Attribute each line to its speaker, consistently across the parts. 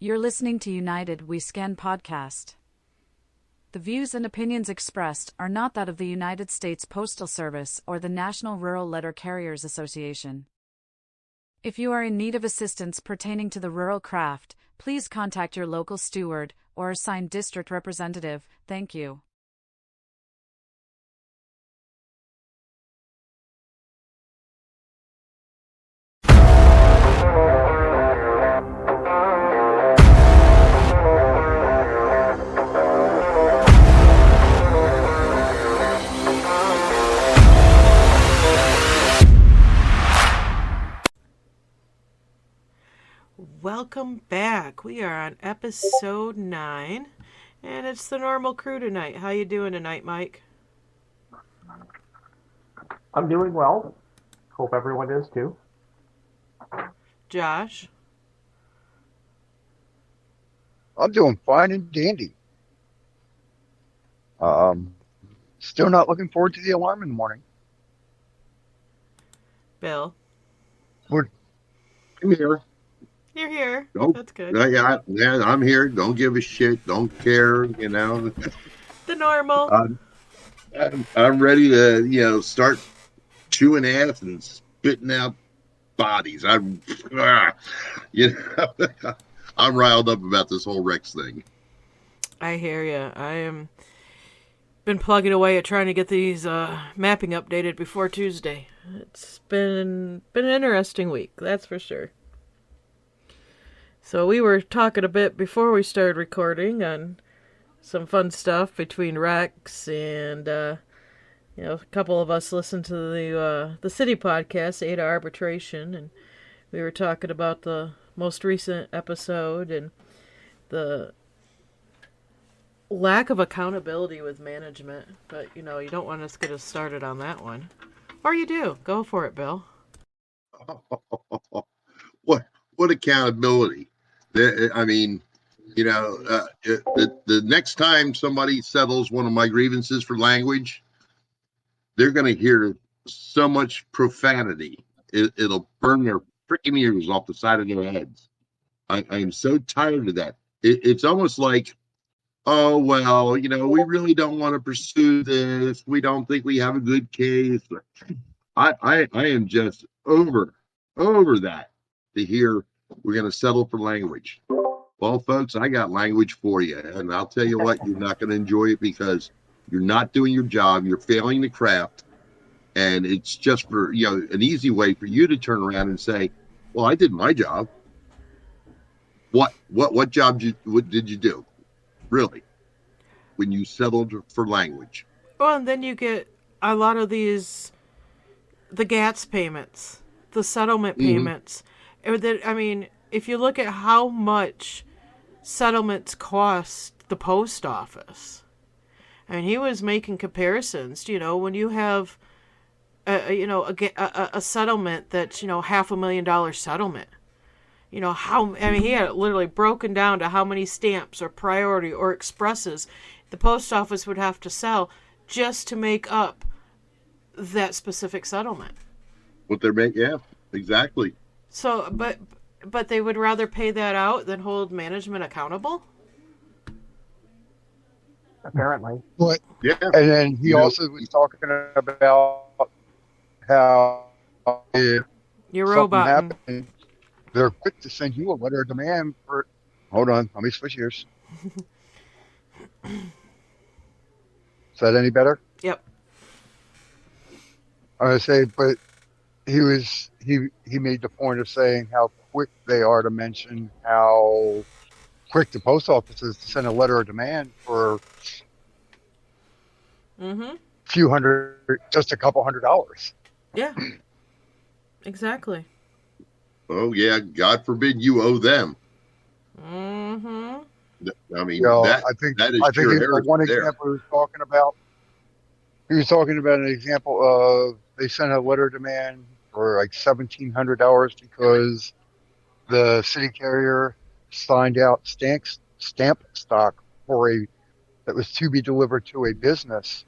Speaker 1: You're listening to United We Scan podcast. The views and opinions expressed are not that of the United States Postal Service or the National Rural Letter Carriers Association. If you are in need of assistance pertaining to the rural craft, please contact your local steward or assigned district representative. Thank you.
Speaker 2: Welcome back. We are on episode 9, and it's the normal crew tonight. How you doing tonight, Mike?
Speaker 3: I'm doing well. Hope everyone is too.
Speaker 2: Josh?
Speaker 4: I'm doing fine and dandy. Still not looking forward to the alarm in the morning.
Speaker 2: Bill?
Speaker 5: I'm here.
Speaker 2: You're here.
Speaker 5: Nope.
Speaker 2: That's good.
Speaker 5: Yeah, I'm here. Don't give a shit. Don't care. You know.
Speaker 2: The normal.
Speaker 5: I'm ready to start chewing ass and spitting out bodies. I'm riled up about this whole Wrecs thing.
Speaker 2: I hear you. I am been plugging away at trying to get these mapping updated before Tuesday. It's been an interesting week, that's for sure. So we were talking a bit before we started recording on some fun stuff between Wrecs and a couple of us listened to the city podcast, Ada Arbitration, and we were talking about the most recent episode and the lack of accountability with management. But you don't want us to get us started on that one, or you do. Go for it, Bill.
Speaker 5: What accountability? I mean, the next time somebody settles one of my grievances for language, they're going to hear so much profanity. It'll burn their freaking ears off the side of their heads. I am so tired of that. It's almost like, oh, well, we really don't want to pursue this. We don't think we have a good case. I am just over that to hear we're going to settle for language. Well, folks, I got language for you. And I'll tell you what, you're not going to enjoy it because you're not doing your job. You're failing the craft. And it's just for, an easy way for you to turn around and say, well, I did my job. What job did you do? Really? When you settled for language.
Speaker 2: Well, and then you get a lot of the GATS payments, the settlement payments. If you look at how much settlements cost the post office, he was making comparisons. When you have a settlement that's $500,000 settlement. He had it literally broken down to how many stamps or priority or expresses the post office would have to sell just to make up that specific settlement.
Speaker 5: What they're making, yeah, exactly.
Speaker 2: So, but they would rather pay that out than hold management accountable?
Speaker 3: Apparently.
Speaker 4: But,
Speaker 5: yeah.
Speaker 4: And then he also was talking about how if
Speaker 2: Your
Speaker 4: something
Speaker 2: robot.
Speaker 4: happened, they're quick to send you a letter of demand for... Hold on, let me switch ears. Is that any better?
Speaker 2: Yep.
Speaker 4: I would say, but he made the point of saying how quick they are to mention how quick the post office is to send a letter of demand for just a couple $100.
Speaker 2: Yeah. Exactly.
Speaker 5: Oh yeah, God forbid you owe them.
Speaker 2: Mm-hmm.
Speaker 5: I mean,
Speaker 4: I think
Speaker 5: sure
Speaker 4: one example he was talking about. He was talking about an example of they sent a letter of demand for like $1,700 because the city carrier signed out stamp stock that was to be delivered to a business,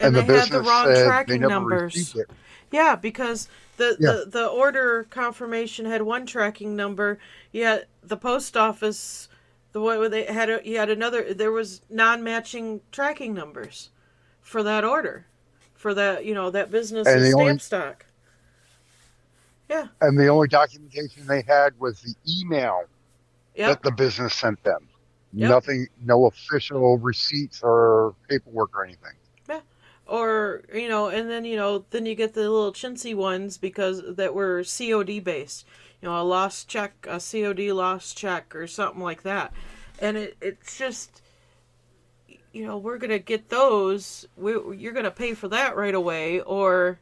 Speaker 2: And
Speaker 4: the
Speaker 2: they had the
Speaker 4: business
Speaker 2: wrong
Speaker 4: said they
Speaker 2: tracking
Speaker 4: never
Speaker 2: numbers.
Speaker 4: received it.
Speaker 2: Yeah, because
Speaker 4: Yeah.
Speaker 2: the order confirmation had one tracking number, yet the post office, the way they had you had another. There was non-matching tracking numbers for that order, for that that
Speaker 4: And
Speaker 2: business's
Speaker 4: the
Speaker 2: stamp
Speaker 4: only
Speaker 2: stock. Yeah.
Speaker 4: documentation they had was the email
Speaker 2: Yep.
Speaker 4: that the business sent them.
Speaker 2: Yep.
Speaker 4: Nothing, no official receipts or paperwork or anything.
Speaker 2: Yeah. Or and then then you get the little chintzy ones because that were COD based. A lost check, a COD lost check, or something like that. And it's just we're gonna get those. You're gonna pay for that right away, or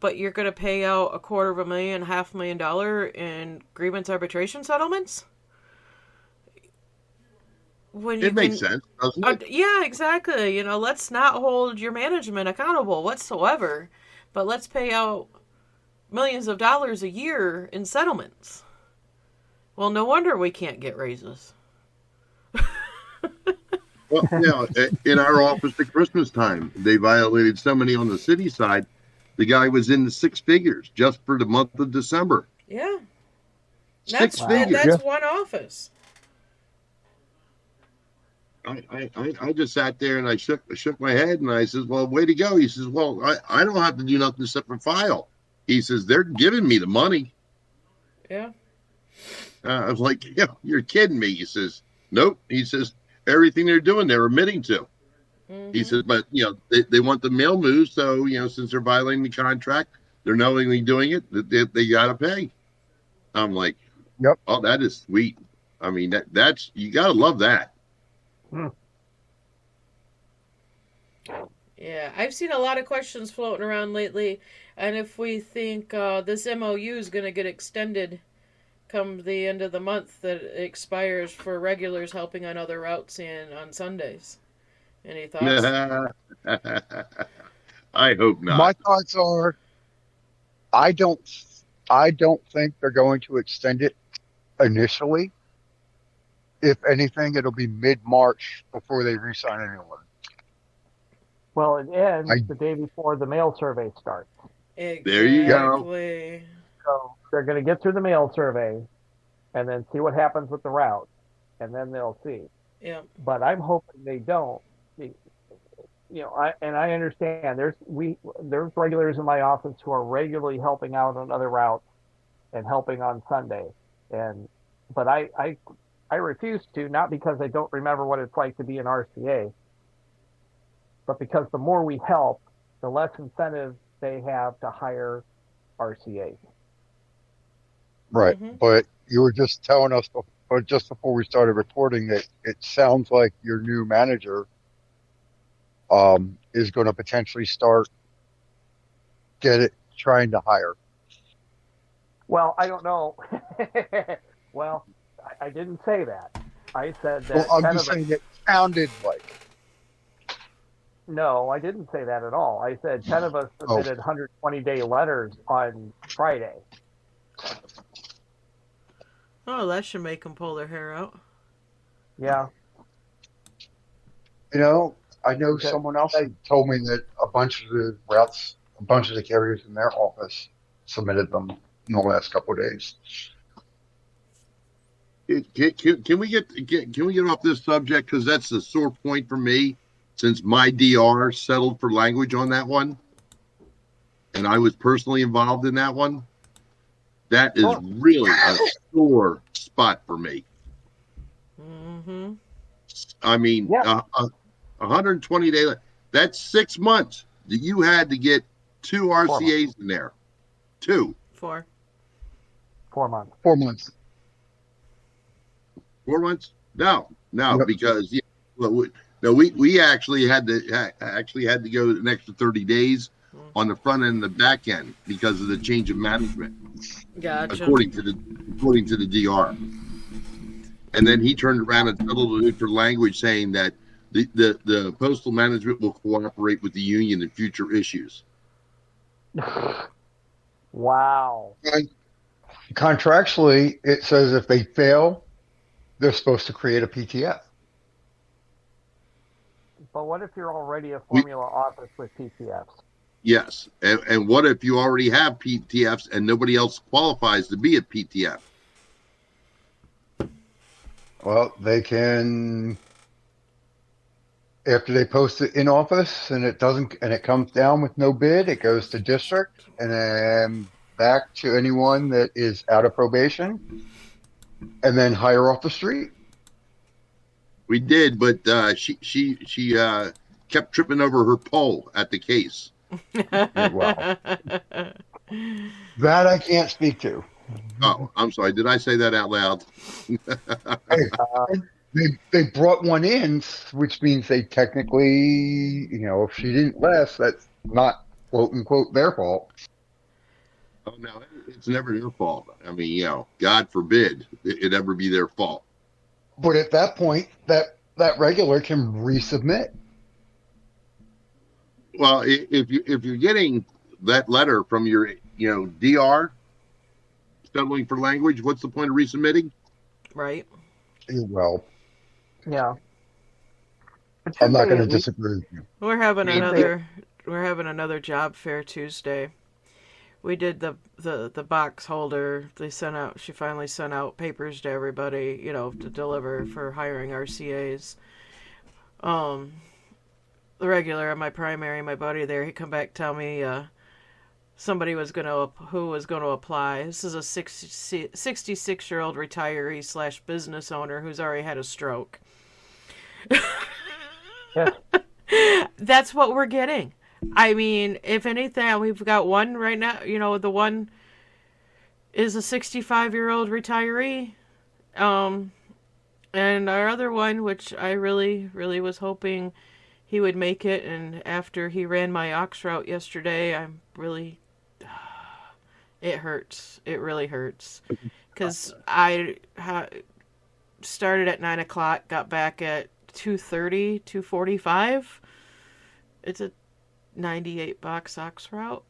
Speaker 2: but you're gonna pay out $250,000, $500,000 in grievance arbitration settlements. When you
Speaker 5: It makes sense, doesn't it?
Speaker 2: yeah, exactly. Let's not hold your management accountable whatsoever, but let's pay out millions of dollars a year in settlements. Well, no wonder we can't get raises.
Speaker 5: Well, in our office at Christmas time, they violated somebody on the city side. The guy was in the six figures just for the month of December.
Speaker 2: Yeah,
Speaker 5: Six
Speaker 2: that's
Speaker 5: figures.
Speaker 2: that's one office.
Speaker 5: I just sat there and I shook my head and I says, "Well, way to go." He says, "Well, I don't have to do nothing except for file." He says, "They're giving me the money."
Speaker 2: Yeah.
Speaker 5: I was like, "Yeah, you're kidding me." He says, "Nope." He says, "Everything they're doing, they're admitting to."
Speaker 2: Mm-hmm.
Speaker 5: He says, "But they want the mail moved, so since they're violating the contract, they're knowingly doing it. They got to pay." I'm like,
Speaker 4: Yep.
Speaker 5: "Oh, that is sweet." I mean, that's you got to love that.
Speaker 2: Yeah, I've seen a lot of questions floating around lately, and if we think this MOU is going to get extended come the end of the month, that it expires for regulars helping on other routes and on Sundays. Any thoughts?
Speaker 5: I hope not.
Speaker 4: My thoughts are, I don't think they're going to extend it initially. If anything, it'll be mid-March before they re-sign anyone.
Speaker 6: Well, it ends the day before the mail survey starts.
Speaker 2: Exactly.
Speaker 5: There you go.
Speaker 6: So they're going to get through the mail survey and then see what happens with the route, and then they'll see.
Speaker 2: Yeah.
Speaker 6: But I'm hoping they don't. I understand there's regulars in my office who are regularly helping out on other routes and helping on Sunday, but I refuse to, not because I don't remember what it's like to be an RCA, but because the more we help, the less incentive they have to hire RCAs.
Speaker 4: Right.
Speaker 2: Mm-hmm.
Speaker 4: But you were just telling us, just before we started recording, that it sounds like your new manager is going to potentially start trying to hire.
Speaker 6: Well, I don't know. Well, I didn't say that. I said that.
Speaker 4: Well, I'm just saying it sounded like.
Speaker 6: No, I didn't say that at all. I said 10 of us submitted 120-day letters on Friday.
Speaker 2: Oh, that should make them pull their hair out.
Speaker 6: Yeah.
Speaker 4: I know someone else told me that a bunch of the carriers in their office submitted them in the last couple of days.
Speaker 5: Can we get off this subject, because that's a sore point for me, since my DR settled for language on that one, and I was personally involved in that one. That is really a sore spot for me.
Speaker 2: Mm-hmm.
Speaker 5: I mean, 120 days. That's 6 months that you had to get 2 RCAs in there. 2.
Speaker 2: 4.
Speaker 6: 4 months.
Speaker 4: 4 months.
Speaker 5: 4 months? No,
Speaker 4: Yep.
Speaker 5: because we actually had to go an extra 30 days on the front end and the back end because of the change of management.
Speaker 2: Gotcha.
Speaker 5: According to the DR. And then he turned around and settled it for language, saying that the postal management will cooperate with the union in future issues.
Speaker 6: Wow.
Speaker 4: And contractually, it says if they fail, they're supposed to create a PTF.
Speaker 6: But what if you're already a
Speaker 5: We-
Speaker 6: formula office with PTFs?
Speaker 5: Yes. And what if you already have PTFs and nobody else qualifies to be a PTF?
Speaker 4: Well, they can, after they post it in office and it doesn't, and it comes down with no bid, it goes to district and then back to anyone that is out of probation and then hire off the street.
Speaker 5: We did, but she kept tripping over her pole at the case.
Speaker 4: Well, that I can't speak to.
Speaker 5: Oh, I'm sorry. Did I say that out loud?
Speaker 4: They brought one in, which means they technically, if she didn't last, that's not quote unquote their fault.
Speaker 5: Oh no, it's never their fault. I mean, God forbid it ever be their fault.
Speaker 4: But at that point, that regular can resubmit.
Speaker 5: Well, if you're getting that letter from your DR settling for language, what's the point of resubmitting?
Speaker 2: Right.
Speaker 4: Well,
Speaker 6: Yeah. But
Speaker 4: I'm not
Speaker 6: shouldn't
Speaker 4: going to
Speaker 6: they at least-
Speaker 4: disagree with you.
Speaker 2: We're having
Speaker 5: Me
Speaker 2: another job fair Tuesday. We did the box holder. She finally sent out papers to everybody, to deliver for hiring RCAs. The regular, my primary, my buddy there, he come back tell me somebody who was going to apply. This is a 66-year-old retiree / business owner who's already had a stroke.
Speaker 6: Yes.
Speaker 2: That's what we're getting. I mean, if anything, we've got one right now. The one is a 65-year-old retiree, and our other one, which I really, really was hoping he would make it. And after he ran my ox route yesterday, I'm really, it hurts. It really hurts because I started at 9:00, got back at 2:30, 2:45. It's a 98 box ox route,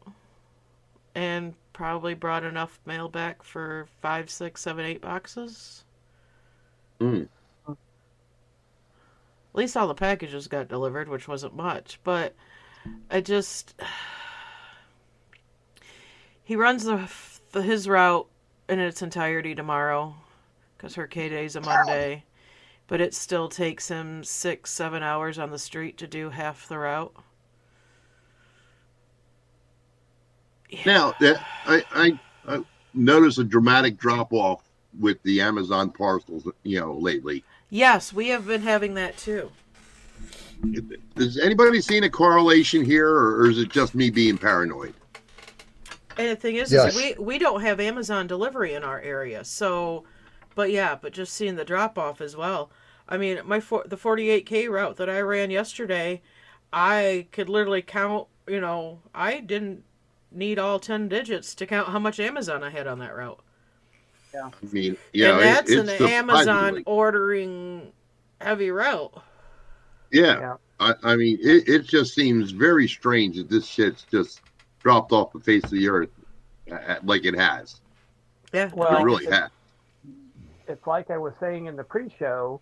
Speaker 2: and probably brought enough mail back for 5, 6, 7, 8 boxes.
Speaker 5: Mm.
Speaker 2: At least all the packages got delivered, which wasn't much, but he runs his route in its entirety tomorrow because her K-Day's a Monday, but it still takes him 6, 7 hours on the street to do half the route.
Speaker 5: Now, I noticed a dramatic drop off with the Amazon parcels, lately.
Speaker 2: Yes, we have been having that too.
Speaker 5: Has anybody seen a correlation here, or is it just me being paranoid?
Speaker 2: And the thing is,
Speaker 4: Yes.
Speaker 2: we don't have Amazon delivery in our area, so, but just seeing the drop off as well. I mean, the 48K route that I ran yesterday, I could literally count. I didn't need all 10 digits to count how much Amazon I had on that route.
Speaker 6: Yeah.
Speaker 5: I mean,
Speaker 2: And that's
Speaker 5: it's
Speaker 2: an Amazon
Speaker 5: surprisingly-
Speaker 2: ordering heavy route.
Speaker 5: Yeah. I mean, it just seems very strange that this shit's just dropped off the face of the earth like it has.
Speaker 2: Yeah.
Speaker 6: Well,
Speaker 5: It really has.
Speaker 6: It's like I was saying in the pre-show.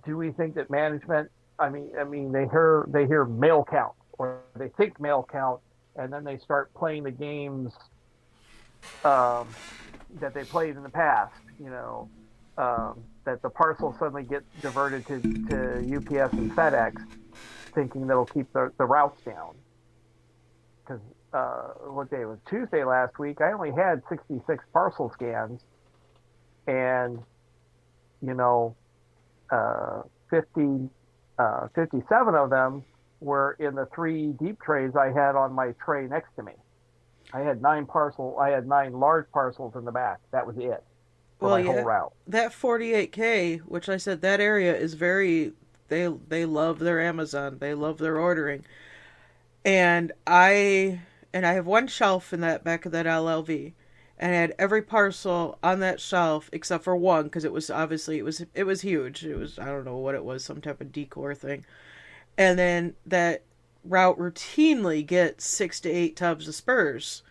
Speaker 6: Do we think that management? I mean, they hear mail count, or they think mail count, and then they start playing the games that they played in the past. That the parcel suddenly gets diverted to UPS and FedEx, thinking that'll keep the routes down. Because what day it was? Tuesday last week, I only had 66 parcel scans, and 57 of them were in the 3 deep trays I had on my tray next to me. I had 9 large parcels in the back. That was it for my whole route.
Speaker 2: That 48K, which I said that area is very, they love their Amazon. They love their ordering. And I have one shelf in that back of that LLV, and I had every parcel on that shelf except for one, because it was huge. It was, I don't know what it was, some type of decor thing. And then that route routinely gets 6 to 8 tubs of spurs,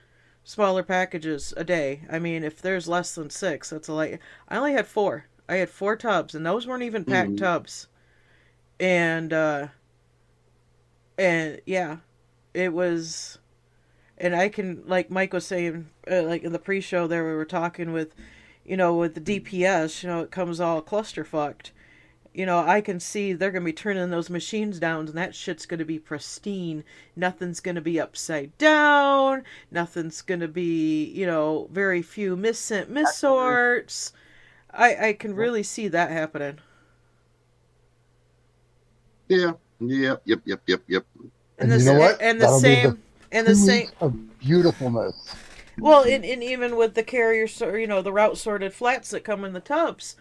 Speaker 2: smaller packages a day. I mean, if there's less than 6, that's a light. I only had 4. I had 4 tubs, and those weren't even packed tubs. and yeah, it was. And I can, like Mike was saying, like in the pre-show there, we were talking with, with the DPS, it comes all clusterfucked. I can see they're going to be turning those machines down, and that shit's going to be pristine. Nothing's going to be upside down. Nothing's going to be, very few missorts. I can really see that happening.
Speaker 5: Yeah. Yep.
Speaker 7: And you know what?
Speaker 2: And the
Speaker 7: That'll
Speaker 2: same.
Speaker 7: be
Speaker 2: And
Speaker 7: the
Speaker 2: the
Speaker 7: 2
Speaker 2: same.
Speaker 7: weeks of beautifulness.
Speaker 2: Well, and even with the carrier, the route sorted flats that come in the tubs,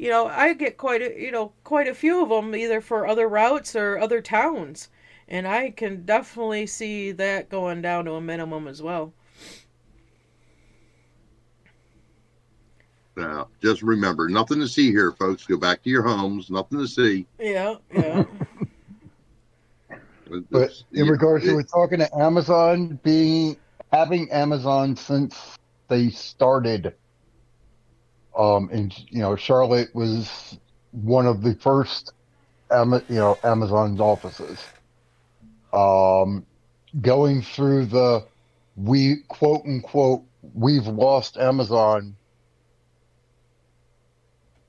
Speaker 2: I get quite a few of them either for other routes or other towns, and I can definitely see that going down to a minimum as well.
Speaker 5: Now, just remember, nothing to see here, folks. Go back to your homes. Nothing to see.
Speaker 2: Yeah.
Speaker 7: But in regards to we're talking to Amazon having Amazon since they started, and Charlotte was one of the first, Amazon's offices. Going through quote unquote, we've lost Amazon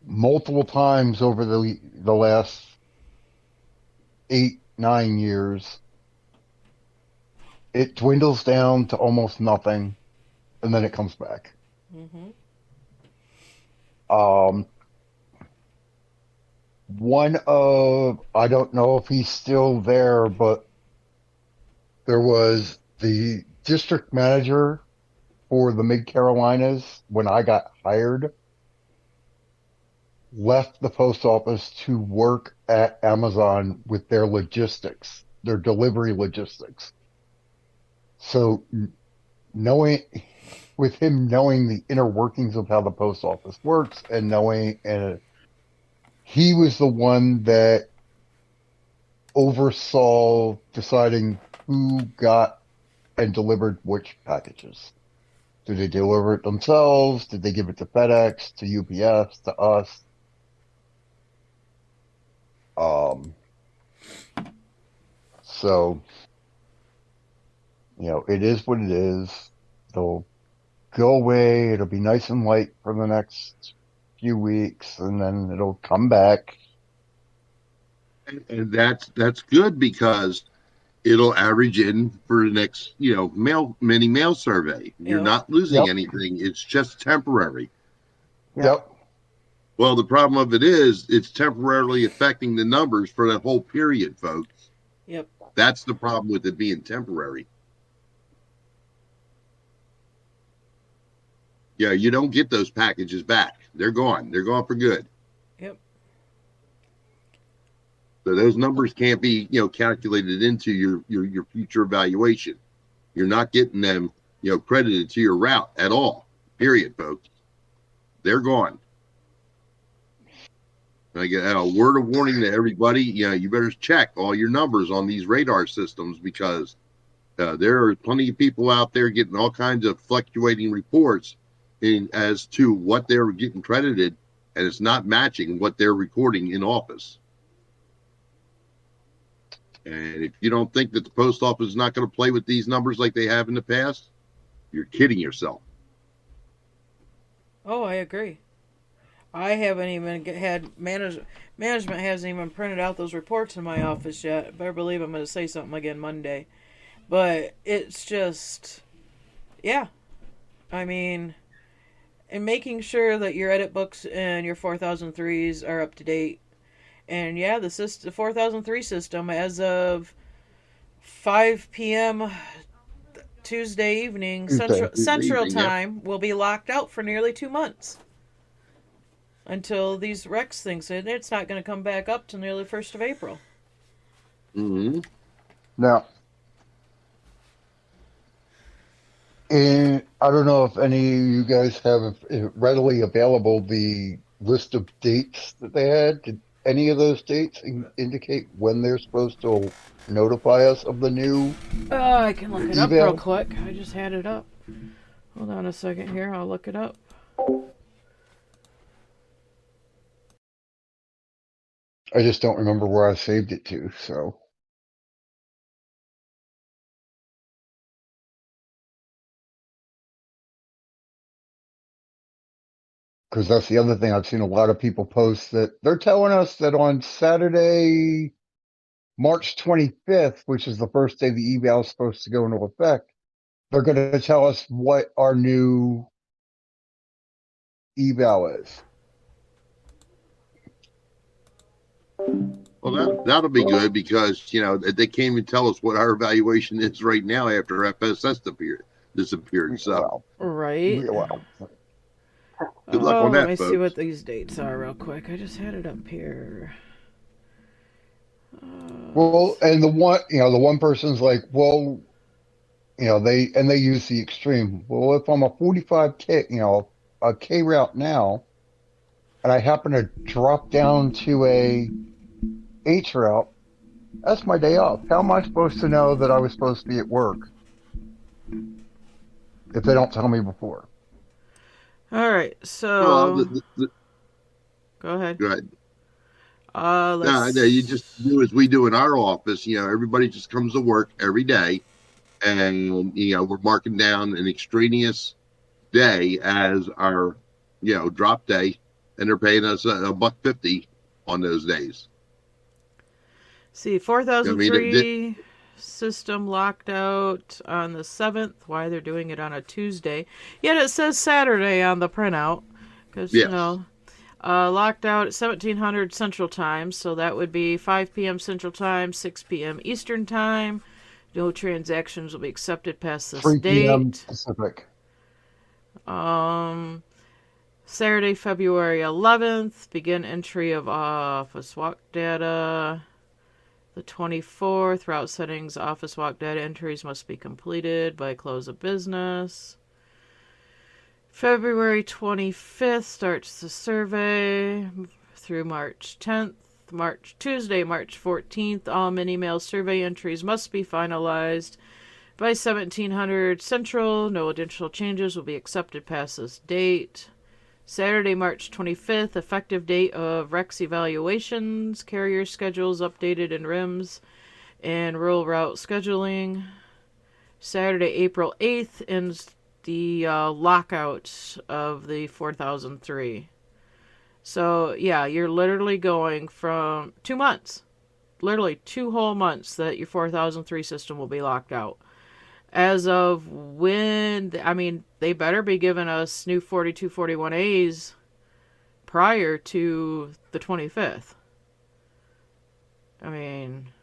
Speaker 7: multiple times over the last 8-9 years. It dwindles down to almost nothing, and then it comes back.
Speaker 2: Mm-hmm.
Speaker 7: I don't know if he's still there, but there was the district manager for the Mid-Carolinas when I got hired, left the post office to work at Amazon with their logistics, their delivery logistics. So with him knowing the inner workings of how the post office works and he was the one that oversaw deciding who got and delivered which packages. Did they deliver it themselves? Did they give it to FedEx, to UPS, to us? So, it is what it is. They'll go away. It'll be nice and light for the next few weeks, and then it'll come back.
Speaker 5: And that's good because it'll average in for the next, mini mail survey. You're not losing anything. It's just temporary.
Speaker 7: Yep.
Speaker 5: Well, the problem of it is it's temporarily affecting the numbers for that whole period, folks.
Speaker 2: Yep.
Speaker 5: That's the problem with it being temporary. Yeah, you don't get those packages back. They're gone. They're gone for good.
Speaker 2: Yep.
Speaker 5: So those numbers can't be, calculated into your future evaluation. You're not getting them, credited to your route at all. Period, folks. They're gone. I get a word of warning to everybody. You better check all your numbers on these radar systems because there are plenty of people out there getting all kinds of fluctuating reports as to what they're getting credited, and it's not matching what they're recording in office. And if you don't think that the post office is not going to play with these numbers like they have in the past, you're kidding yourself.
Speaker 2: Oh, I agree. I haven't even had management hasn't even printed out those reports in my office yet. Better believe I'm going to say something again Monday. But it's just, yeah. I mean, and making sure that your edit books and your 4003s are up to date. And yeah, the 4003 system as of 5 p.m. Tuesday evening Central Time will be locked out for nearly 2 months. Until these Wrecs things, and it's not going to come back up till nearly 1st of April.
Speaker 5: Mm-hmm.
Speaker 7: Now, and I don't know if any of you guys have readily available the list of dates that they had. Did any of those dates indicate when they're supposed to notify us of the new?
Speaker 2: I can look it up real quick. I just had it up. Hold on a second here. I'll look it up.
Speaker 7: I just don't remember where I saved it to, so. Because that's the other thing I've seen a lot of people post that they're telling us that on Saturday, March 25th, which is the first day the eval is supposed to go into effect, they're going to tell us what our new eval is.
Speaker 5: Well, that'll be good because they can't even tell us what our evaluation is right now after FSS disappeared. So
Speaker 2: Right.
Speaker 7: Well,
Speaker 5: good luck on that,
Speaker 2: let me see
Speaker 5: folks.
Speaker 2: what these dates are real quick. I just had it up here.
Speaker 7: well, and the one person's like, well, they use the extreme. Well, if I'm a 45K, a K route now, and I happen to drop down to a H route, that's my day off. How am I supposed to know that I was supposed to be at work if they don't tell me before?
Speaker 2: All right, so
Speaker 5: Well,
Speaker 2: go ahead.
Speaker 5: go ahead.
Speaker 2: Let's...
Speaker 5: No, you just do as we do in our office. Everybody just comes to work every day, and we're marking down an extraneous day as our drop day, and they're paying us $1.50 on those days.
Speaker 2: See, 4003 system locked out on the 7th. Why they're doing it on a Tuesday? Yet it says Saturday on the printout. Because,
Speaker 5: Yes.
Speaker 2: locked out at 1700 Central Time. So that would be 5 p.m. Central Time, 6 p.m. Eastern Time. No transactions will be accepted past this
Speaker 7: 3 p.m.
Speaker 2: date.
Speaker 7: Pacific.
Speaker 2: Saturday, February 11th. Begin entry of office walk data. The 24th, route settings, office walk data entries must be completed by close of business. February 25th starts the survey through March 10th. Tuesday, March 14th, all mini-mail survey entries must be finalized by 1700 Central. No additional changes will be accepted past this date. Saturday, March 25th, effective date of Wrecs evaluations, carrier schedules updated in RIMS, and rural route scheduling. Saturday, April 8th, ends the lockout of the 4003. So, yeah, you're literally going from 2 months, literally 2 whole months that your 4003 system will be locked out. As of when, they better be giving us new 4241As prior to the 25th.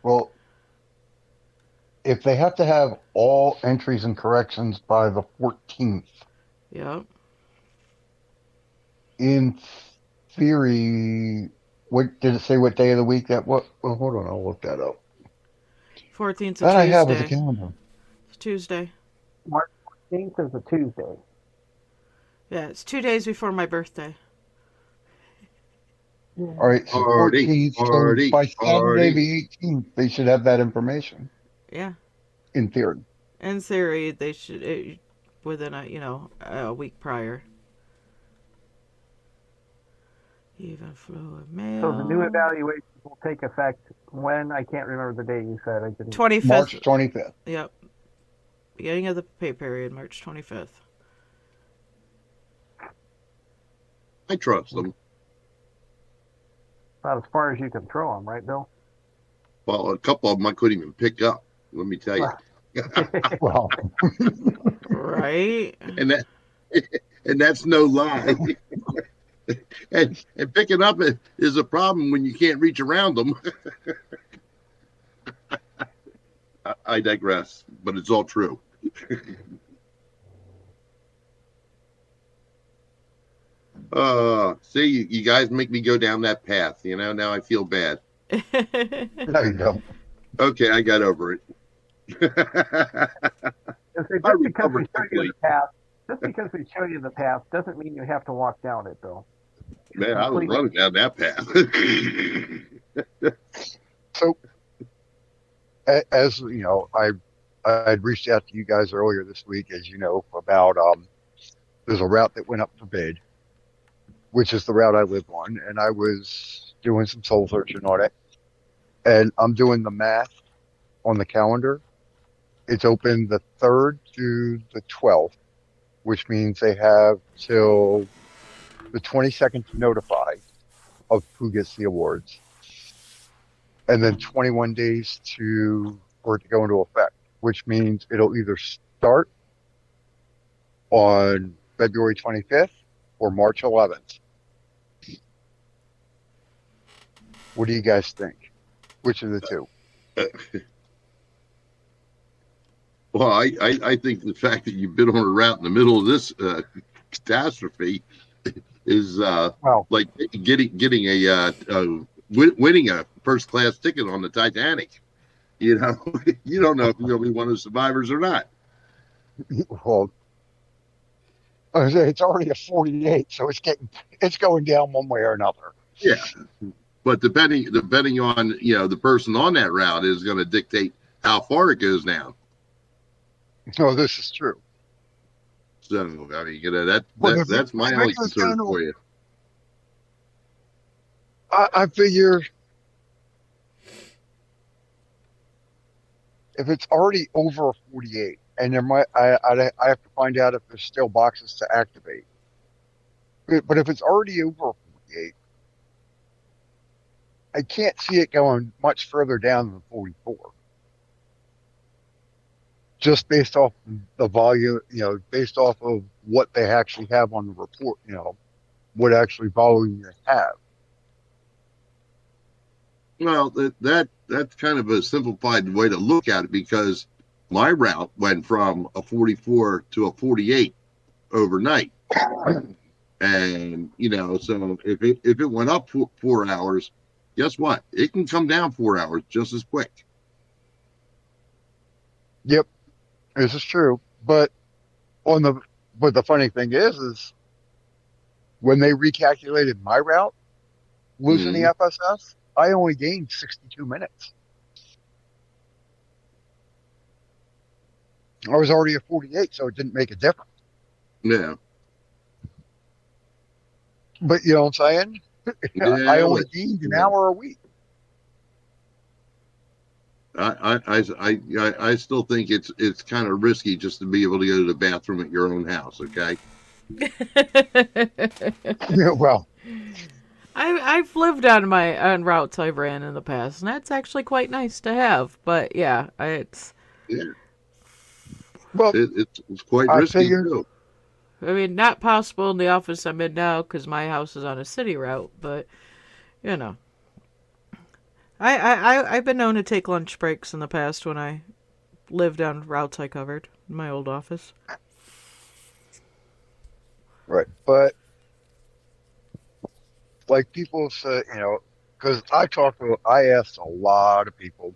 Speaker 7: Well, if they have to have all entries and corrections by the 14th,
Speaker 2: Yep.
Speaker 7: in theory, what did it say? What day of the week that? What? Well, hold on, I'll look that up.
Speaker 2: 14th
Speaker 7: That I have as a
Speaker 2: Tuesday.
Speaker 7: calendar.
Speaker 2: It's Tuesday.
Speaker 6: March 14th is a Tuesday.
Speaker 2: Yeah, it's 2 days before my birthday.
Speaker 7: All right, so
Speaker 5: Party,
Speaker 7: 14th,
Speaker 5: party,
Speaker 7: so by Saturday
Speaker 5: party.
Speaker 7: the 18th, they should have that information.
Speaker 2: Yeah.
Speaker 7: In theory.
Speaker 2: In theory, they should, within a week prior. Even flow of mail.
Speaker 6: So the new evaluations will take effect when? I can't remember the date you said. I didn't.
Speaker 2: 25th.
Speaker 7: March 25th.
Speaker 2: Yep. Beginning of the pay period, March 25th.
Speaker 5: I trust them.
Speaker 6: About as far as you can throw them, right, Bill?
Speaker 5: Well, a couple of them I couldn't even pick up. Let me tell you.
Speaker 7: Well,
Speaker 2: Right.
Speaker 5: and that's no lie. and picking up it is a problem when you can't reach around them. I digress, but it's all true. See, you guys make me go down that path. Now I feel bad.
Speaker 7: no, you don't.
Speaker 5: Okay, I got over it.
Speaker 6: Just because we show you the path, doesn't mean you have to walk down it, Bill.
Speaker 5: Man, I was running down that path.
Speaker 4: So, as you know, I'd reached out to you guys earlier this week, as you know, about there's a route that went up for bid, which is the route I live on, and I was doing some soul searching on it, and I'm doing the math on the calendar. It's open the 3rd to the 12th, which means they have till the 22nd to notify of who gets the awards, and then 21 days for it to go into effect, which means it'll either start on February 25th or March 11th. What do you guys think? Which of the two?
Speaker 5: Well, I think the fact that you've been on a route in the middle of this catastrophe is
Speaker 4: Well,
Speaker 5: like getting winning a first class ticket on the Titanic. You know, you don't know if you're going to be one of the survivors or not.
Speaker 4: well, I was gonna say, it's already a 48, so it's going down one way or another.
Speaker 5: Yeah, but depending on the person on that route is going to dictate how far it goes down.
Speaker 4: No, this is true.
Speaker 5: So I mean,
Speaker 4: Well,
Speaker 5: that's my
Speaker 4: if
Speaker 5: only
Speaker 4: it goes
Speaker 5: concern
Speaker 4: down to-
Speaker 5: for you.
Speaker 4: I figure if it's already over 48, and I have to find out if there's still boxes to activate. But if it's already over 48, I can't see it going much further down than 44. Just based off the volume, based off of what they actually have on the report, what actually volume they have.
Speaker 5: Well, that's kind of a simplified way to look at it, because my route went from a 44 to a 48 overnight, and so if it went up 4 hours, guess what? It can come down 4 hours just as quick.
Speaker 4: Yep, this is true. But the funny thing is when they recalculated my route, losing the FSS, I only gained 62 minutes. I was already at 48, so it didn't make a difference.
Speaker 5: Yeah.
Speaker 4: But you know what I'm saying? I only gained an hour a week.
Speaker 5: I still think it's kind of risky just to be able to go to the bathroom at your own house. Okay.
Speaker 4: Yeah, well,
Speaker 2: I've lived on routes I've ran in the past, and that's actually quite nice to have. But yeah, it's
Speaker 4: well,
Speaker 5: it's quite
Speaker 4: I
Speaker 5: risky
Speaker 4: figured-
Speaker 5: too.
Speaker 2: I mean, not possible in the office I'm in now because my house is on a city route. But I've been known to take lunch breaks in the past when I lived on routes I covered in my old office.
Speaker 4: right. But like people say, because I asked a lot of people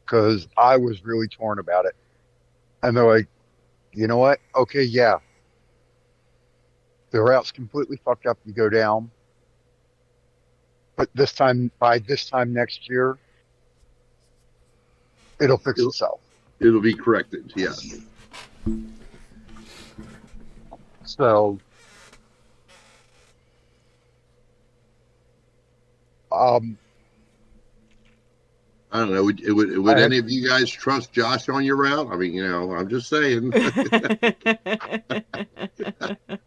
Speaker 4: because I was really torn about it. And they're like, you know what? Okay, yeah. The route's completely fucked up. You go down. But by this time next year, it'll fix itself.
Speaker 5: It'll be corrected. Yeah.
Speaker 4: So,
Speaker 5: I don't know. Would any of you guys trust Josh on your route? I mean, I'm just saying.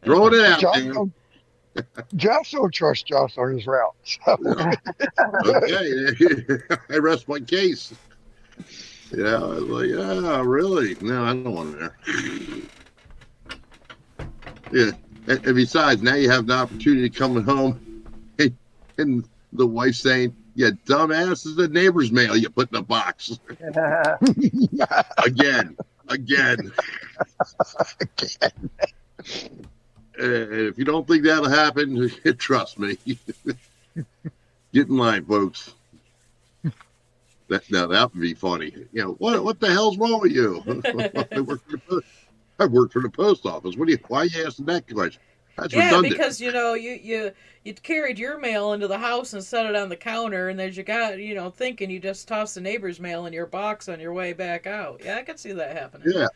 Speaker 5: Throwing it out there.
Speaker 4: Josh don't trust Josh on his route. So.
Speaker 5: Okay, I rest my case. Yeah, I was like, really? No, I don't want it there. Yeah, and besides, now you have the opportunity coming home, and the wife saying, "Yeah, dumbass, is the neighbor's mail you put in a box." Again. If you don't think that'll happen, trust me. Get in line, folks. That would be funny. What the hell's wrong with you? I work for the post office. Why are you asking that question? That's redundant.
Speaker 2: Because you carried your mail into the house and set it on the counter, and as you got thinking, you just tossed the neighbor's mail in your box on your way back out. Yeah, I can see that happening.
Speaker 5: Yeah.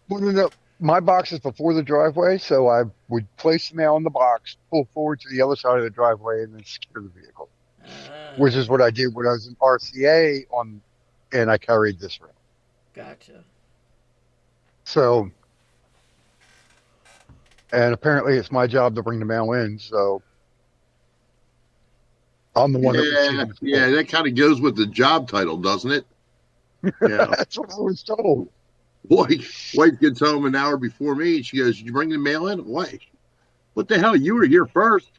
Speaker 4: Well, no. my box is before the driveway, so I would place the mail in the box, pull forward to the other side of the driveway, and then secure the vehicle, which is what I did when I was in RCA and I carried this around.
Speaker 2: Gotcha.
Speaker 4: So, and apparently it's my job to bring the mail in, so I'm the one that
Speaker 5: Yeah,
Speaker 4: receives
Speaker 5: yeah, that kind of goes with the job title, doesn't it? Yeah.
Speaker 4: That's what I was told.
Speaker 5: Wife gets home an hour before me. She goes, "Did you bring the mail in?" Wife, what the hell? You were here first.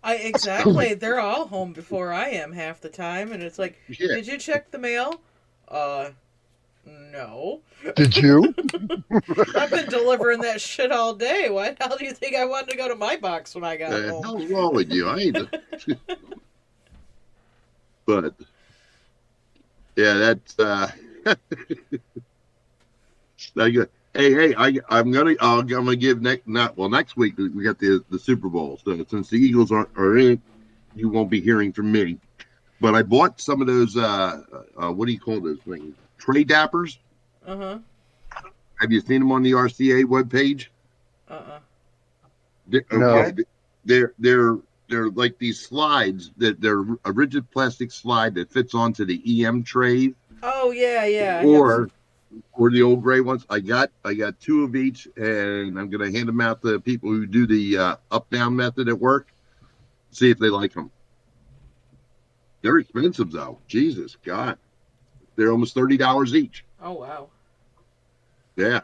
Speaker 2: Exactly. They're all home before I am half the time, and it's like,
Speaker 5: Yeah.
Speaker 2: did you check the mail? No.
Speaker 4: Did you?
Speaker 2: I've been delivering that shit all day. Why the hell do you think I wanted to go to my box when I got
Speaker 5: The
Speaker 2: home?
Speaker 5: hell's wrong with you? I ain't. But yeah, that's not good. Hey, I'm gonna give next week we got the Super Bowl. So since the Eagles are in, you won't be hearing from me. But I bought some of those what do you call those things? Tray dappers.
Speaker 2: Uh-huh.
Speaker 5: Have you seen them on the RCA webpage?
Speaker 2: Uh-uh.
Speaker 4: No.
Speaker 5: They're like these slides that they're a rigid plastic slide that fits onto the EM tray
Speaker 2: Oh, yeah.
Speaker 5: or the old gray ones. I got two of each, and I'm gonna hand them out to people who do the up down method at work. See if they like them. They're expensive though. Jesus God, they're almost $30 each.
Speaker 2: Oh, wow.
Speaker 5: Yeah.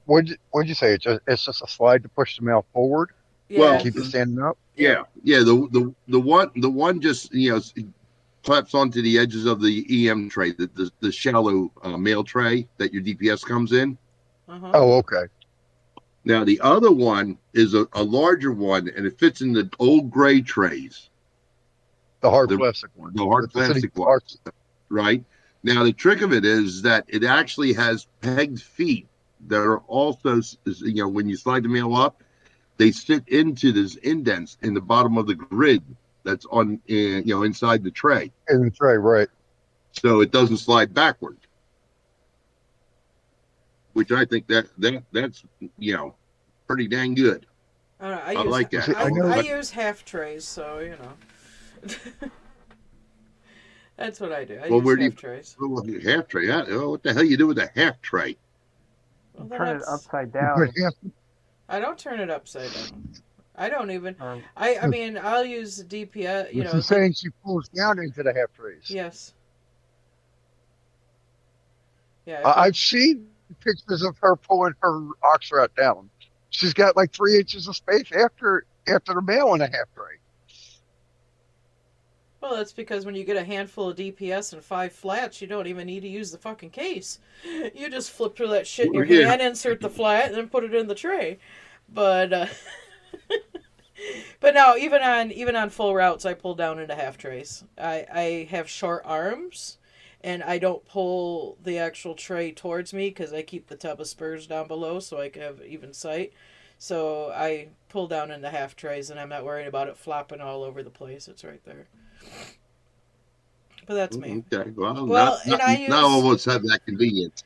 Speaker 4: What'd you say? It's just a slide to push the mail forward?
Speaker 2: Yeah.
Speaker 5: Well,
Speaker 4: Keep it standing up?
Speaker 5: Yeah. The one just claps onto the edges of the EM tray, the shallow mail tray that your DPS comes in.
Speaker 2: Uh-huh.
Speaker 4: Oh, okay.
Speaker 5: Now the other one is a larger one, and it fits in the old gray trays.
Speaker 4: The hard plastic one.
Speaker 5: The hard plastic one. Right. Now the trick of it is that it actually has pegged feet that are also, when you slide the mail up, they sit into this indents in the bottom of the grid that's on, inside the tray.
Speaker 4: In the tray, right.
Speaker 5: So it doesn't slide backward. Which I think that's pretty dang good.
Speaker 2: I
Speaker 5: like that.
Speaker 2: I use half trays, so, That's what I do. I use half trays.
Speaker 5: Half tray? What the hell you do with a half tray?
Speaker 2: Well,
Speaker 6: Turn it upside down.
Speaker 2: I don't turn it upside down. I don't even. I mean, I'll use the DPS.
Speaker 4: She's saying she pulls down into the half trays.
Speaker 2: Yes. Yeah.
Speaker 4: I've seen pictures of her pulling her oxrat down. She's got like 3 inches of space after the mail in a half tray.
Speaker 2: Well, that's because when you get a handful of DPS and 5 flats, you don't even need to use the fucking case. You just flip through that shit in your hand, insert the flat, and then put it in the tray. But but no, even on full routes, I pull down into half trays. I have short arms, and I don't pull the actual tray towards me because I keep the tub of spurs down below so I can have even sight. So I pull down into half trays, and I'm not worried about it flopping all over the place. It's right there. But that's me.
Speaker 5: Okay. Well,
Speaker 2: not
Speaker 5: all of us have that convenience.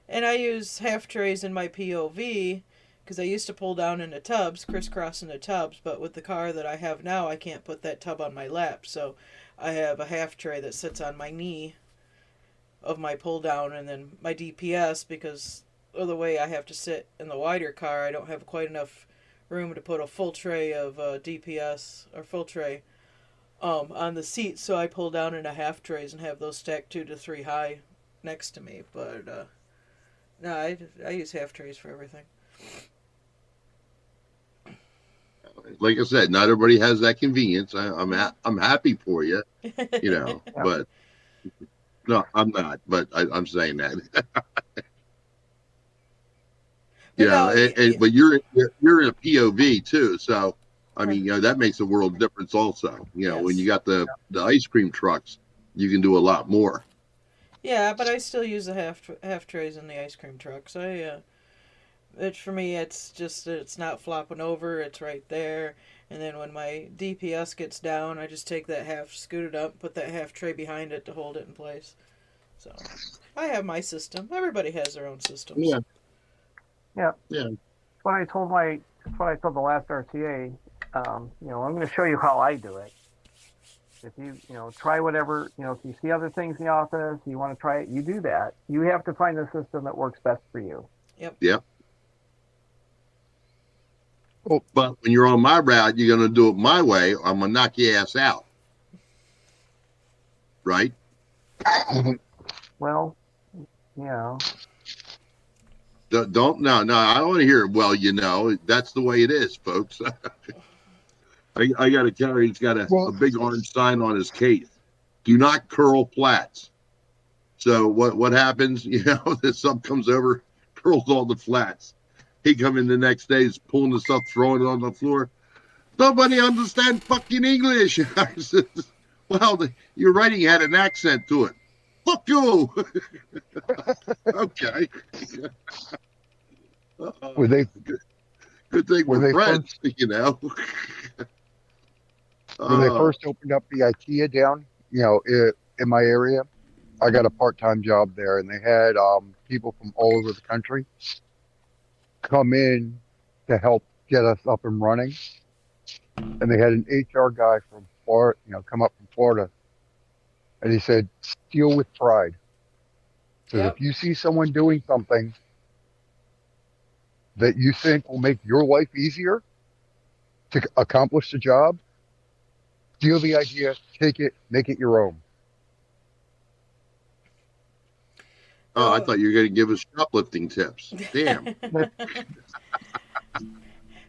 Speaker 2: And I use half trays in my POV because I used to pull down into tubs, crisscross into tubs, but with the car that I have now, I can't put that tub on my lap. So I have a half tray that sits on my knee of my pull down, and then my DPS, because of the way I have to sit in the wider car, I don't have quite enough room to put a full tray of DPS or full tray on the seat, so I pull down into half trays and have those stacked 2 to 3 high next to me. But no, I use half trays for everything.
Speaker 5: Like I said, not everybody has that convenience. I'm happy for you, but no, I'm not. But I'm saying that. But you're in a POV too, so. I mean, that makes a world of difference also.
Speaker 2: Yes.
Speaker 5: When you got the ice cream trucks, you can do a lot more.
Speaker 2: Yeah, but I still use the half trays in the ice cream trucks. For me, it's just that it's not flopping over. It's right there. And then when my DPS gets down, I just take that half, scoot it up, put that half tray behind it to hold it in place. So I have my system. Everybody has their own systems.
Speaker 5: Yeah.
Speaker 6: Yeah.
Speaker 5: Yeah.
Speaker 6: That's what I told the last RTA. I'm going to show you how I do it. If you try whatever, if you see other things in the office, you want to try it, you do that. You have to find the system that works best for you.
Speaker 5: Yeah.
Speaker 7: Well,
Speaker 5: But when you're on my route, you're going to do it my way, or I'm going to knock your ass out. Right?
Speaker 6: Well,
Speaker 5: Don't no, I don't want to hear it. Well, that's the way it is, folks. I got a carrier. He's got a
Speaker 7: well,
Speaker 5: big orange sign on his case. Do not curl flats. So what happens? The sub comes over, curls all the flats. He come in the next day, he's pulling the stuff, throwing it on the floor. Nobody understand fucking English. I said, well, your writing had an accent to it. Fuck you. Okay.
Speaker 7: were they
Speaker 5: Good thing
Speaker 7: were
Speaker 5: we're
Speaker 7: they
Speaker 5: friends,
Speaker 7: when they first opened up the IKEA down, in my area? I got a part-time job there, and they had people from all over the country come in to help get us up and running. And they had an HR guy from Florida, come up from Florida, and he said, "Steal with pride." So
Speaker 2: Yep.
Speaker 7: if you see someone doing something that you think will make your life easier to accomplish the job, steal the idea, take it, make it your own.
Speaker 5: Oh, I thought you were going to give us shoplifting tips. Damn.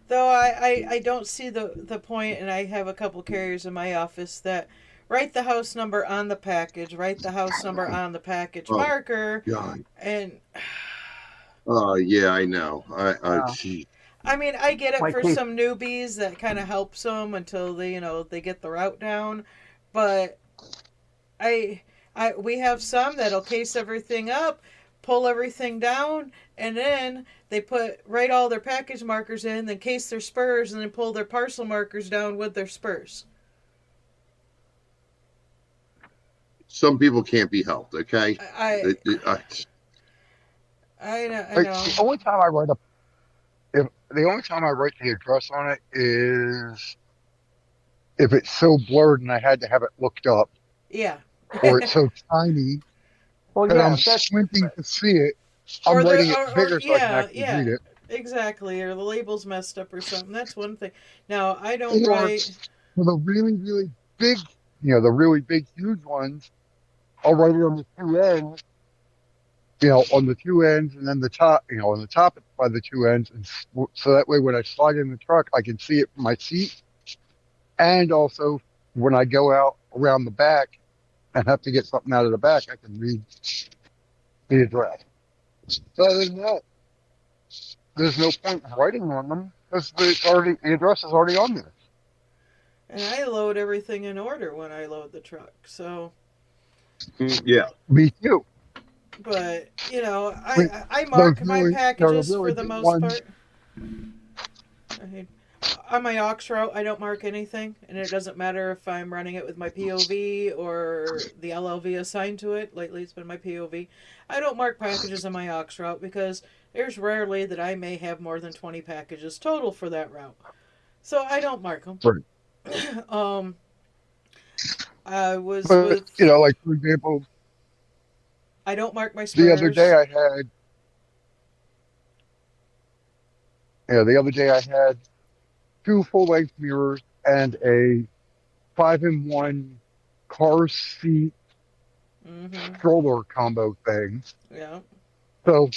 Speaker 2: Though I don't see the point, and I have a couple carriers in my office that write the house number on the package, write the house number on the package
Speaker 5: Oh,
Speaker 2: marker,
Speaker 5: God.
Speaker 2: and
Speaker 5: Yeah, I know.
Speaker 6: Wow.
Speaker 5: Gee.
Speaker 2: I mean, I get it
Speaker 6: My
Speaker 2: for
Speaker 6: case-
Speaker 2: some newbies that kind of helps them until they get the route down, but we have some that'll case everything up, pull everything down, and then they write all their package markers in, then case their spurs, and then pull their parcel markers down with their spurs.
Speaker 5: Some people can't be helped, okay?
Speaker 2: I know.
Speaker 7: The only time I write the address on it is if it's so blurred and I had to have it looked up,
Speaker 2: Yeah.
Speaker 7: or it's so tiny
Speaker 6: Well,
Speaker 7: that
Speaker 6: yeah,
Speaker 7: I'm
Speaker 6: that's
Speaker 7: squinting to see it. I'm
Speaker 2: Or the-
Speaker 7: writing
Speaker 2: or-
Speaker 7: it bigger so I can actually read it.
Speaker 2: Exactly, or the label's messed up or something. That's one thing. Now, I don't
Speaker 7: Or
Speaker 2: write.
Speaker 7: for the really, really big, the really big, huge ones, I'll write it on the two ends, on the two ends, and then the top, on the top by the two ends, and so that way when I slide in the truck, I can see it from my seat, and also when I go out around the back and have to get something out of the back, I can read the address. So other than that, there's no point in writing on them because the address is already on there.
Speaker 2: And I load everything in order when I load the truck. So,
Speaker 5: Yeah.
Speaker 7: Me too.
Speaker 2: but
Speaker 7: Wait,
Speaker 2: I mark
Speaker 7: those
Speaker 2: my
Speaker 7: really-
Speaker 2: packages
Speaker 7: those really
Speaker 2: for the
Speaker 7: big
Speaker 2: most
Speaker 7: ones-
Speaker 2: part. I mean, on my aux route, I don't mark anything, and it doesn't matter if I'm running it with my POV or the LLV assigned to it. Lately, it's been my POV. I don't mark packages on my aux route because there's rarely that I may have more than 20 packages total for that route, so I don't mark them.
Speaker 7: Right.
Speaker 2: I was
Speaker 7: But
Speaker 2: with.
Speaker 7: like for example,
Speaker 2: I don't mark my spurs.
Speaker 7: the other day I had two full-length mirrors and a 5-in-1 car seat
Speaker 2: Mm-hmm.
Speaker 7: stroller combo thing.
Speaker 2: Yeah.
Speaker 7: So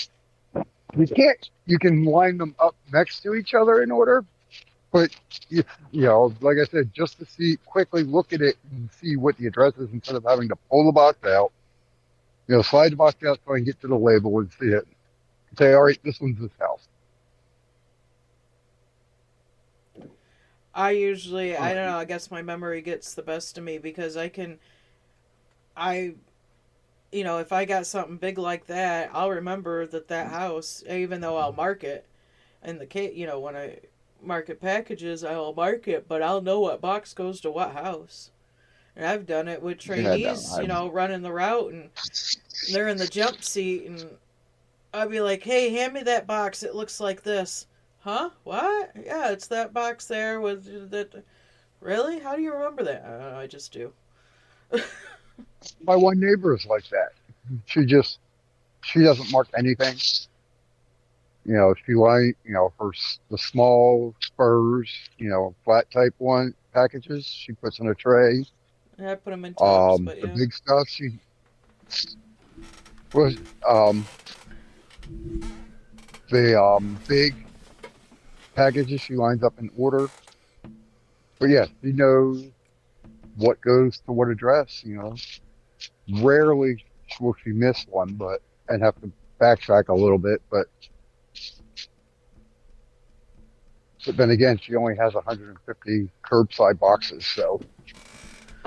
Speaker 7: you can line them up next to each other in order, but like I said, just to quickly look at it and see what the address is instead of having to pull the box out, slide the box out so I can get to the label and see it. Say, all right, this one's this house.
Speaker 2: I usually, I don't know, I guess my memory gets the best of me because if I got something big like that, I'll remember that house, even though I'll mark it. In the case, when I market packages, I'll mark it, but I'll know what box goes to what house. And I've done it with trainees, running the route, and they're in the jump seat, and I'd be like, hey, hand me that box. It looks like this. Huh? What? Yeah, it's that box there with that. Really? How do you remember that? I just do.
Speaker 4: My one neighbor is like that. She doesn't mark anything. The small spurs, flat type one packages, she puts in a tray.
Speaker 2: Yeah, I put them in tubs, but
Speaker 4: The
Speaker 2: yeah.
Speaker 4: big stuff, she was, big packages, she lines up in order. But yeah, she knows what goes to what address. Rarely will she miss one, and have to backtrack a little bit, but then again, she only has 150 curbside boxes, so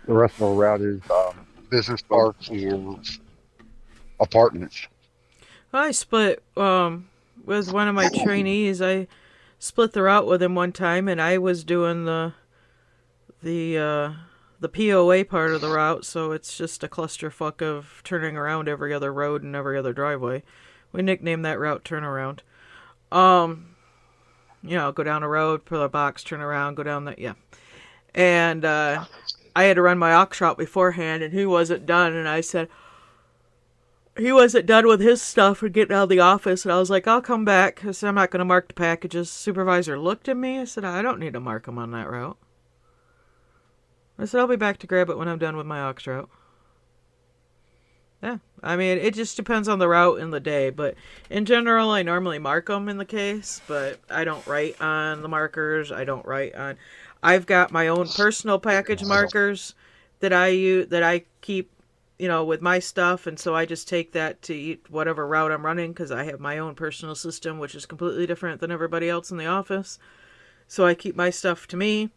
Speaker 4: the rest of her route is business parks or apartments.
Speaker 2: I split with one of my trainees. I split the route with him one time, and I was doing the POA part of the route, so it's just a clusterfuck of turning around every other road and every other driveway. We nicknamed that route turnaround. Go down a road, pull a box, turn around, go down that, yeah. And I had to run my aux route beforehand, and he wasn't done, and I said, he wasn't done with his stuff and getting out of the office, and I was like, I'll come back, because I'm not going to mark the packages. Supervisor looked at me, I said, I don't need to mark them on that route. I said, I'll be back to grab it when I'm done with my aux route. Yeah, I mean, it just depends on the route and the day, but in general, I normally mark them in the case, but I don't write on the markers. I've got my own personal package markers that I use, that I keep, with my stuff, and so I just take that to whatever route I'm running, because I have my own personal system, which is completely different than everybody else in the office. So I keep my stuff to me.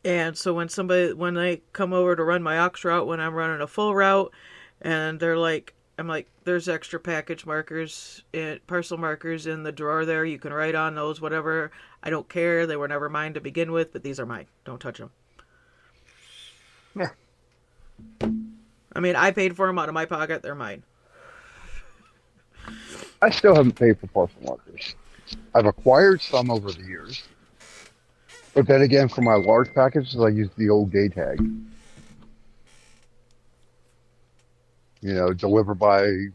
Speaker 2: And so when they come over to run my aux route, when I'm running a full route, and I'm like, there's extra package markers, parcel markers in the drawer there. You can write on those, whatever. I don't care. They were never mine to begin with, but these are mine. Don't touch them.
Speaker 6: Yeah.
Speaker 2: I mean, I paid for them out of my pocket. They're mine.
Speaker 4: I still haven't paid for parcel markers. I've acquired some over the years. But then again, for my large packages, I use the old day tag. Deliver by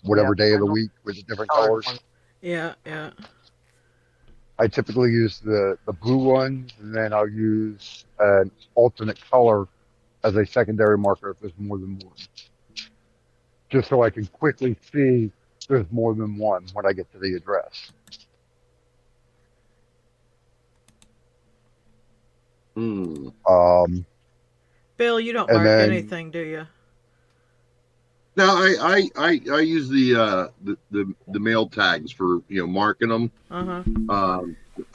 Speaker 4: whatever day of the week with the different colors.
Speaker 2: Yeah, yeah.
Speaker 4: I typically use the blue ones, and then I'll use an alternate color as a secondary marker if there's more than one. Just so I can quickly see there's more than one when I get to the address.
Speaker 2: Bill, you don't mark anything, do you?
Speaker 5: No, I use the mail tags for marking them.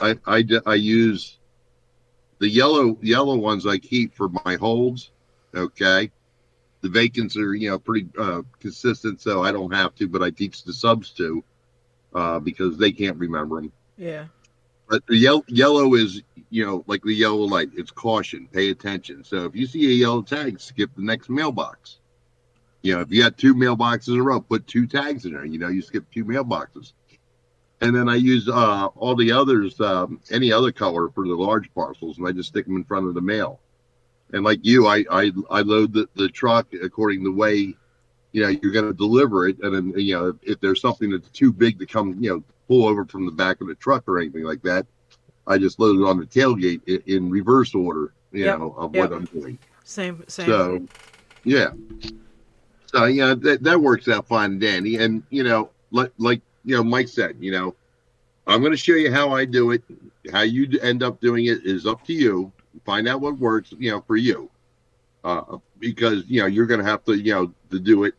Speaker 5: I use the yellow ones I keep for my holds. Okay, the vacants are pretty consistent, so I don't have to, but I teach the subs to because they can't remember them.
Speaker 2: Yeah.
Speaker 5: But the yellow is like the yellow light. It's caution. Pay attention. So if you see a yellow tag, skip the next mailbox. If you got two mailboxes in a row, put two tags in there. You skip two mailboxes. And then I use all the others, any other color for the large parcels, and I just stick them in front of the mail. And like you, I load the truck according to the way, you're going to deliver it. And then, if there's something that's too big to come, pull over from the back of the truck or anything like that, I just load it on the tailgate in reverse order, of what I'm doing.
Speaker 2: Same.
Speaker 5: So, yeah. So, that works out fine and dandy. And, like Mike said, I'm going to show you how I do it. How you end up doing it is up to you. Find out what works, for you. Because, you're going to have to, to do it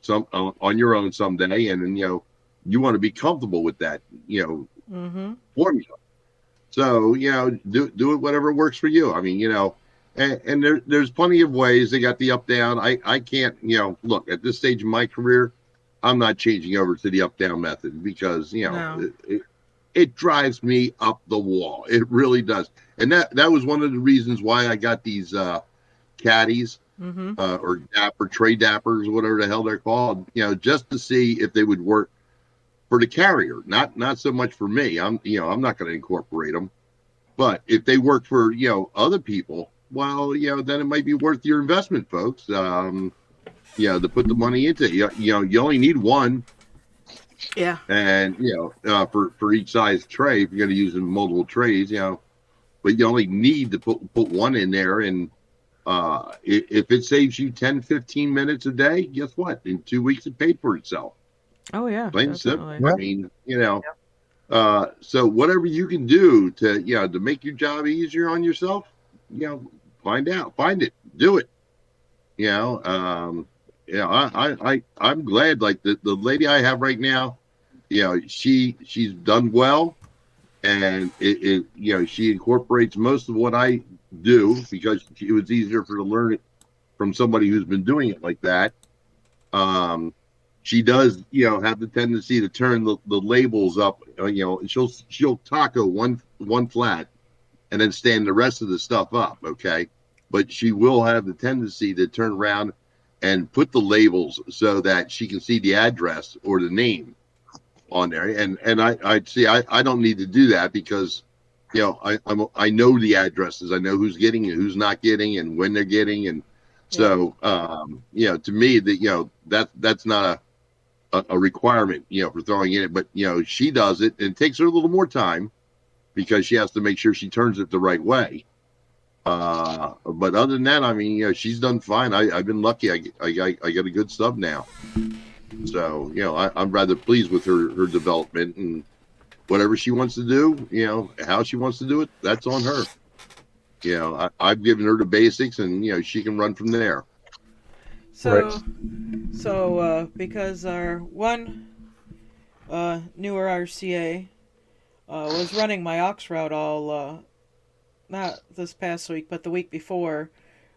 Speaker 5: on your own someday. And then, you want to be comfortable with that, formula. So, do it whatever works for you. I mean, and there's plenty of ways. They got the up down. I can't, look, at this stage of my career, I'm not changing over to the up down method because,
Speaker 2: No.
Speaker 5: it drives me up the wall. It really does. And that was one of the reasons why I got these caddies or dapper, tray dappers, whatever the hell they're called, just to see if they would work for the carrier, not so much for me. I'm not going to incorporate them, but if they work for other people, well, then it might be worth your investment, folks. To put the money into. You only need one.
Speaker 2: Yeah.
Speaker 5: And for each size tray, if you're going to use multiple trays, but you only need to put one in there, and if it saves you 10, 15 minutes a day, guess what? In 2 weeks, it paid for itself.
Speaker 2: Oh yeah.
Speaker 5: Plain and simple.
Speaker 7: Yeah.
Speaker 5: I mean, so whatever you can do to make your job easier on yourself, find it, do it. I'm glad. Like the lady I have right now, she's done well, and she incorporates most of what I do because it was easier for her to learn it from somebody who's been doing it like that. She does, have the tendency to turn the labels up. She'll taco one flat, and then stand the rest of the stuff up. Okay, but she will have the tendency to turn around and put the labels so that she can see the address or the name on there. And I don't need to do that because, I know the addresses. I know who's getting and who's not getting and when they're getting. And so, to me, that's not a requirement, for throwing in it. But, she does it, and it takes her a little more time because she has to make sure she turns it the right way. But other than that, I mean, she's done fine. I've been lucky. I got a good sub now. So, I'm rather pleased with her development, and whatever she wants to do, how she wants to do it, that's on her. I've given her the basics, and, she can run from there.
Speaker 2: So, because our one newer RCA was running my aux route all, not this past week, but the week before,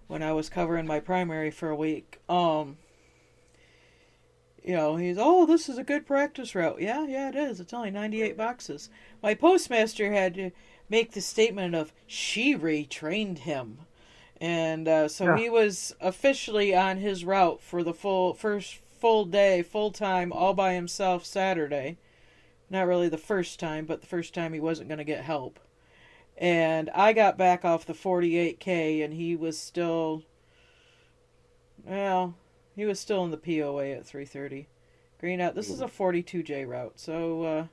Speaker 2: when I was covering my primary for a week, he's, this is a good practice route. Yeah, it is. It's only 98 boxes. My postmaster had to make the statement of, she retrained him. And he was officially on his route for the first full day, full time, all by himself Saturday. Not really the first time, but the first time he wasn't going to get help. And I got back off the 48K, and he was still in the POA at 3:30. Green out. This is a 42J route, so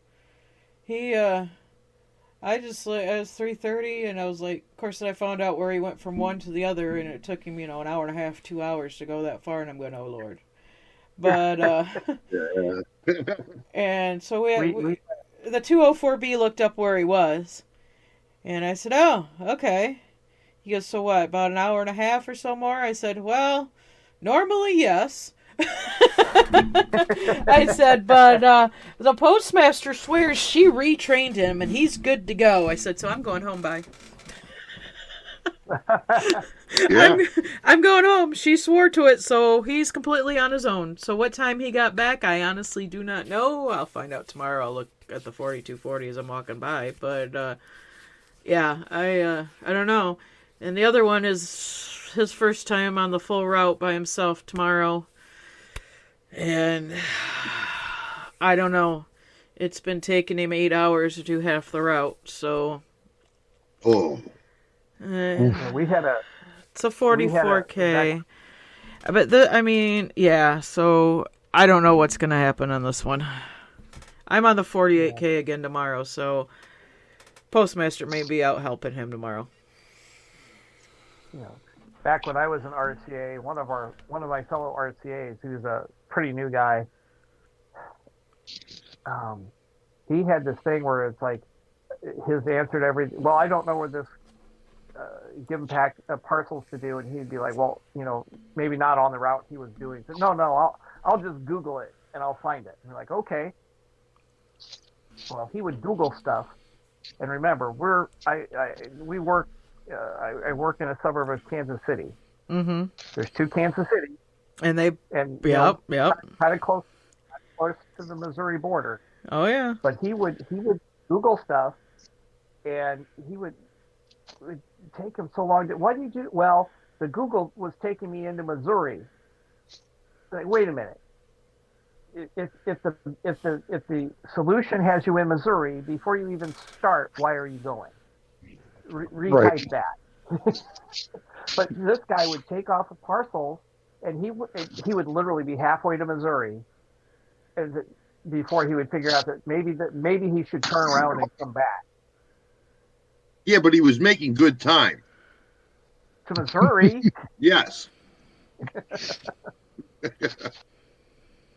Speaker 2: I was 3:30, and I was like, of course, I found out where he went from one to the other, and it took him, an hour and a half, 2 hours to go that far, and I'm going, oh Lord. But and so the 204B looked up where he was. And I said, oh, okay. He goes, so what, about an hour and a half or so more? I said, well, normally, yes. I said, but the postmaster swears she retrained him and he's good to go. I said, so I'm going home, bye.
Speaker 5: Yeah.
Speaker 2: I'm going home. She swore to it, so he's completely on his own. So what time he got back, I honestly do not know. I'll find out tomorrow. I'll look at the 4240 as I'm walking by. But, yeah, I don't know. And the other one is his first time on the full route by himself tomorrow. And I don't know. It's been taking him 8 hours to do half the route, so...
Speaker 5: Oh.
Speaker 6: We had a...
Speaker 2: It's a 44K. But, so I don't know what's going to happen on this one. I'm on the 48K again tomorrow, so... Postmaster may be out helping him tomorrow.
Speaker 6: Back when I was an RCA, one of my fellow RCAs, who's a pretty new guy, he had this thing where it's like his answer to every. Well, I don't know where this. Give him parcels to do, and he'd be like, well, maybe not on the route he was doing. So, no, I'll just Google it and I'll find it. And we're like, okay. Well, he would Google stuff. And remember, I work in a suburb of Kansas City.
Speaker 2: Mm-hmm.
Speaker 6: There's two Kansas City,
Speaker 2: and
Speaker 6: yep, kind of close to the Missouri border.
Speaker 2: Oh yeah.
Speaker 6: But he would Google stuff, and he would take him so long. What do you do? Well, the Google was taking me into Missouri. Like, wait a minute. if the solution has you in Missouri, before you even start, why are you going? Retype that. But this guy would take off a parcel, and he would literally be halfway to Missouri, and before he would figure out that maybe he should turn around and come back
Speaker 5: Yeah, but he was making good time.
Speaker 6: to Missouri.
Speaker 5: Yes.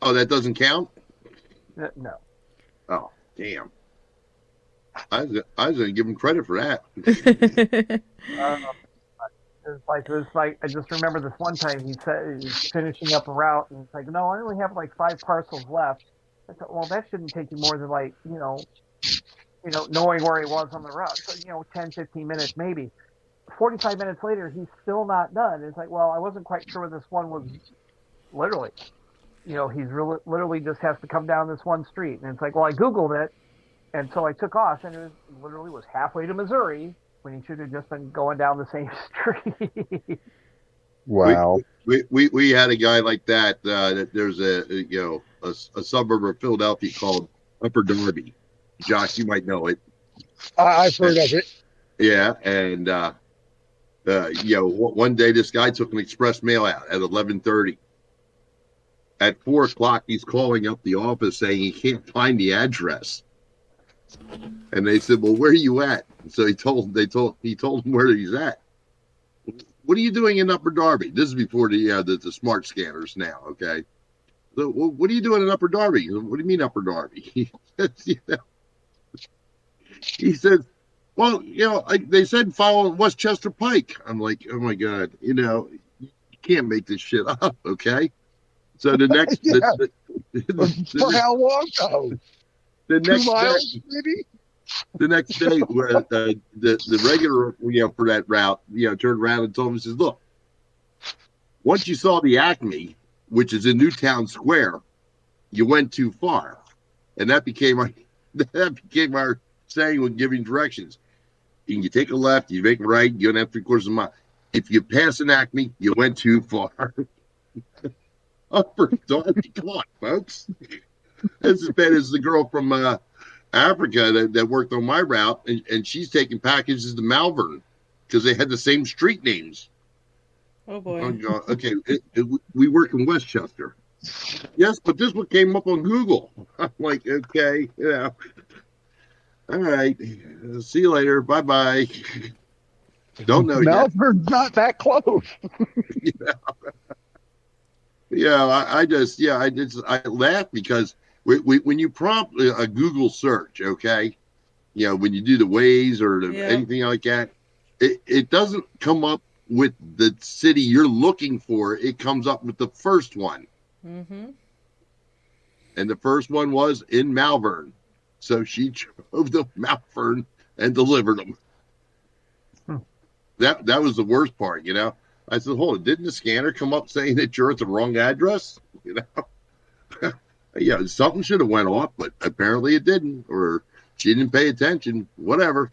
Speaker 5: Oh, that doesn't count?
Speaker 6: No.
Speaker 5: Oh, damn. I was going to give him credit for that.
Speaker 6: It's like I just remember this one time he said he's finishing up a route, and it's like, no, I only have like 5 parcels left. I thought, well, that shouldn't take you more than like, knowing where he was on the route. So, 10, 15 minutes maybe. 45 minutes later, he's still not done. It's like, well, I wasn't quite sure where this one was. Literally, he's literally just has to come down this one street, and it's like, well, I Googled it, and so I took off, and it was halfway to Missouri when he should have just been going down the same street.
Speaker 7: Wow.
Speaker 5: We had a guy like that. There's a suburb of Philadelphia called Upper Darby. Josh, you might know it.
Speaker 7: I've heard of it.
Speaker 5: Yeah, and one day this guy took an express mail out at 11:30. At 4:00, he's calling up the office saying he can't find the address. And they said, "Well, where are you at?" So he told him where he's at. What are you doing in Upper Darby? This is before the smart scanners now. Okay. So, well, what are you doing in Upper Darby? What do you mean Upper Darby? He said, well, they said follow Westchester Pike. I'm like, oh my God, you can't make this shit up. Okay. So the next,
Speaker 7: For how long though?
Speaker 5: The
Speaker 7: 2
Speaker 5: next
Speaker 7: miles,
Speaker 5: day,
Speaker 7: maybe?
Speaker 5: the next day, where the regular, for that route, turned around and told me, says, look, once you saw the Acme, which is in Newtown Square, you went too far, and that became our saying when giving directions. You take a left, you make a right, you don't have 3/4 of a mile. If you pass an Acme, you went too far. Upper Darby, come on, folks. That's as bad as the girl from Africa that worked on my route, and she's taking packages to Malvern because they had the same street names.
Speaker 2: Oh boy.
Speaker 5: Okay, we work in Westchester. Yes, but this one came up on Google. I'm like, okay, all right. See you later. Bye bye. Don't know
Speaker 7: Malvern's yet. Not that close.
Speaker 5: I laugh because when you prompt a Google search, okay, when you do the Waze or anything like that, it doesn't come up with the city you're looking for. It comes up with the first one.
Speaker 2: Mm-hmm.
Speaker 5: And the first one was in Malvern. So she drove to Malvern and delivered them. That was the worst part, I said, hold on, didn't the scanner come up saying that you're at the wrong address? Something should have went off, but apparently it didn't, or she didn't pay attention, whatever.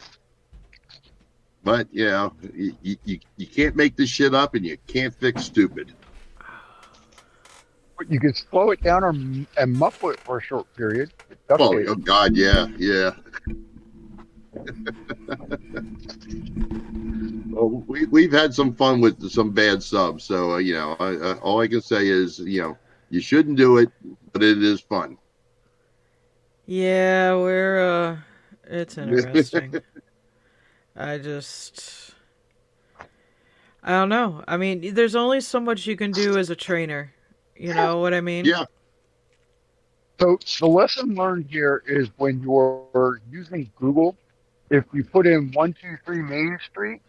Speaker 5: But, you can't make this shit up, and you can't fix stupid.
Speaker 7: But you can slow it down and muffle it for a short period.
Speaker 5: Oh God, yeah. Well, we've had some fun with some bad subs, so all I can say is you shouldn't do it, but it is fun.
Speaker 2: Yeah, it's interesting. I don't know. I mean, there's only so much you can do as a trainer. You know what I mean?
Speaker 5: Yeah.
Speaker 7: So the lesson learned here is when you're using Google, if you put in 123 Main Street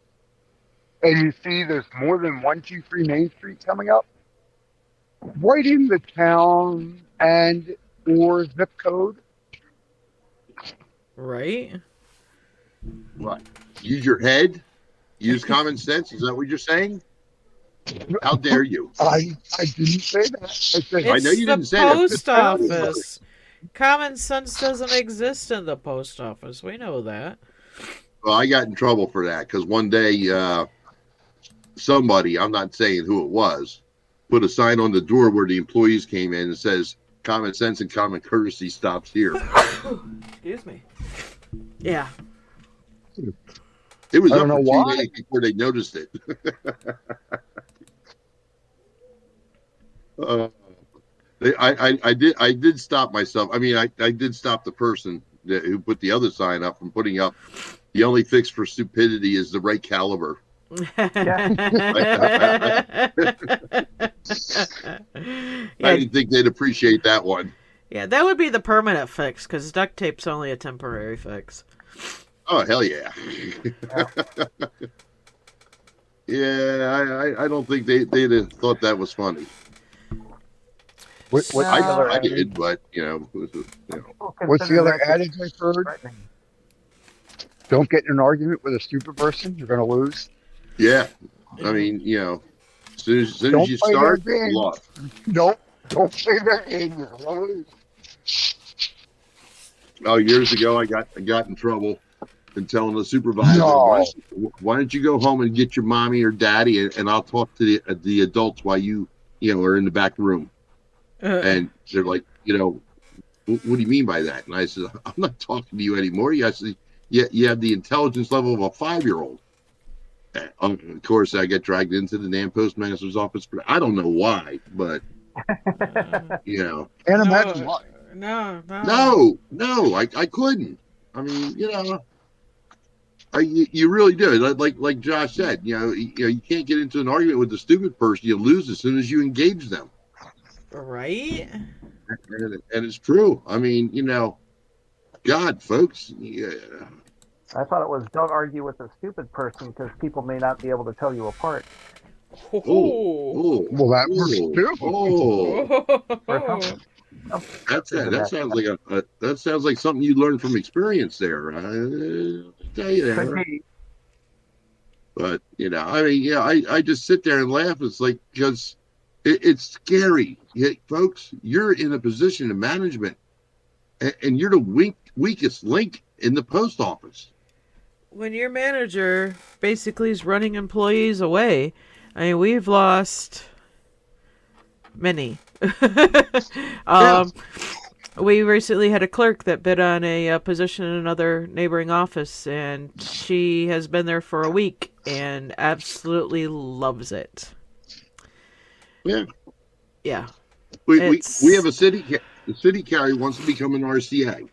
Speaker 7: and you see there's more than 123 Main Street coming up, write in the town and or zip code.
Speaker 2: Right?
Speaker 5: What? Use your head? Use common sense? Is that what you're saying? How dare you?
Speaker 7: I didn't say that. I said,
Speaker 5: I know you didn't say that.
Speaker 2: It's the post office. Common sense doesn't exist in the post office. We know that.
Speaker 5: Well, I got in trouble for that because one day somebody, I'm not saying who it was, put a sign on the door where the employees came in and says, common sense and common courtesy stops here.
Speaker 2: Excuse me. Yeah.
Speaker 5: It was
Speaker 7: I
Speaker 5: up
Speaker 7: don't
Speaker 5: for
Speaker 7: know
Speaker 5: 2
Speaker 7: why.
Speaker 5: days before they noticed it. I did stop myself. I mean, I did stop the person who put the other sign up from putting up. The only fix for stupidity is the right caliber. I didn't think they'd appreciate that one.
Speaker 2: Yeah, that would be the permanent fix, because duct tape's only a temporary fix.
Speaker 5: Oh, hell yeah. Yeah, I don't think they'd have thought that was funny.
Speaker 7: What,
Speaker 5: I did, but,
Speaker 7: what's the other adage I've heard? Don't get in an argument with a stupid person. You're going to lose.
Speaker 5: Yeah. I mean, as soon as you
Speaker 7: play
Speaker 5: start,
Speaker 7: their game.
Speaker 5: you lost.
Speaker 7: Don't play their game. You're going to lose.
Speaker 5: Oh, years ago, I got in trouble and telling the supervisor,
Speaker 7: No.
Speaker 5: why don't you go home and get your mommy or daddy, and I'll talk to the adults while you are in the back room. And they're like, what do you mean by that? And I said, I'm not talking to you anymore. I said, you have the intelligence level of a 5-year-old. Of course, I get dragged into the damn postmaster's office. I don't know why, but,
Speaker 7: Can't imagine why.
Speaker 2: No.
Speaker 5: No, I couldn't. I mean, you really do. Like Josh said, you can't get into an argument with a stupid person. You lose as soon as you engage them.
Speaker 2: Right?
Speaker 5: And it's true. I mean, God, folks. Yeah.
Speaker 6: I thought it was don't argue with a stupid person because people may not be able to tell you apart.
Speaker 5: Oh.
Speaker 7: Well, that works too.
Speaker 5: Oh. That sounds like something you learned from experience there. I tell you that. But I just sit there and laugh. It's like because it's scary, folks. You're in a position of management, and you're the weakest link in the post office.
Speaker 2: When your manager basically is running employees away, I mean, we've lost many. We recently had a clerk that bid on a position in another neighboring office, and she has been there for a week and absolutely loves it.
Speaker 5: Yeah.
Speaker 2: Yeah.
Speaker 5: We have a city carrier wants to become an RCA.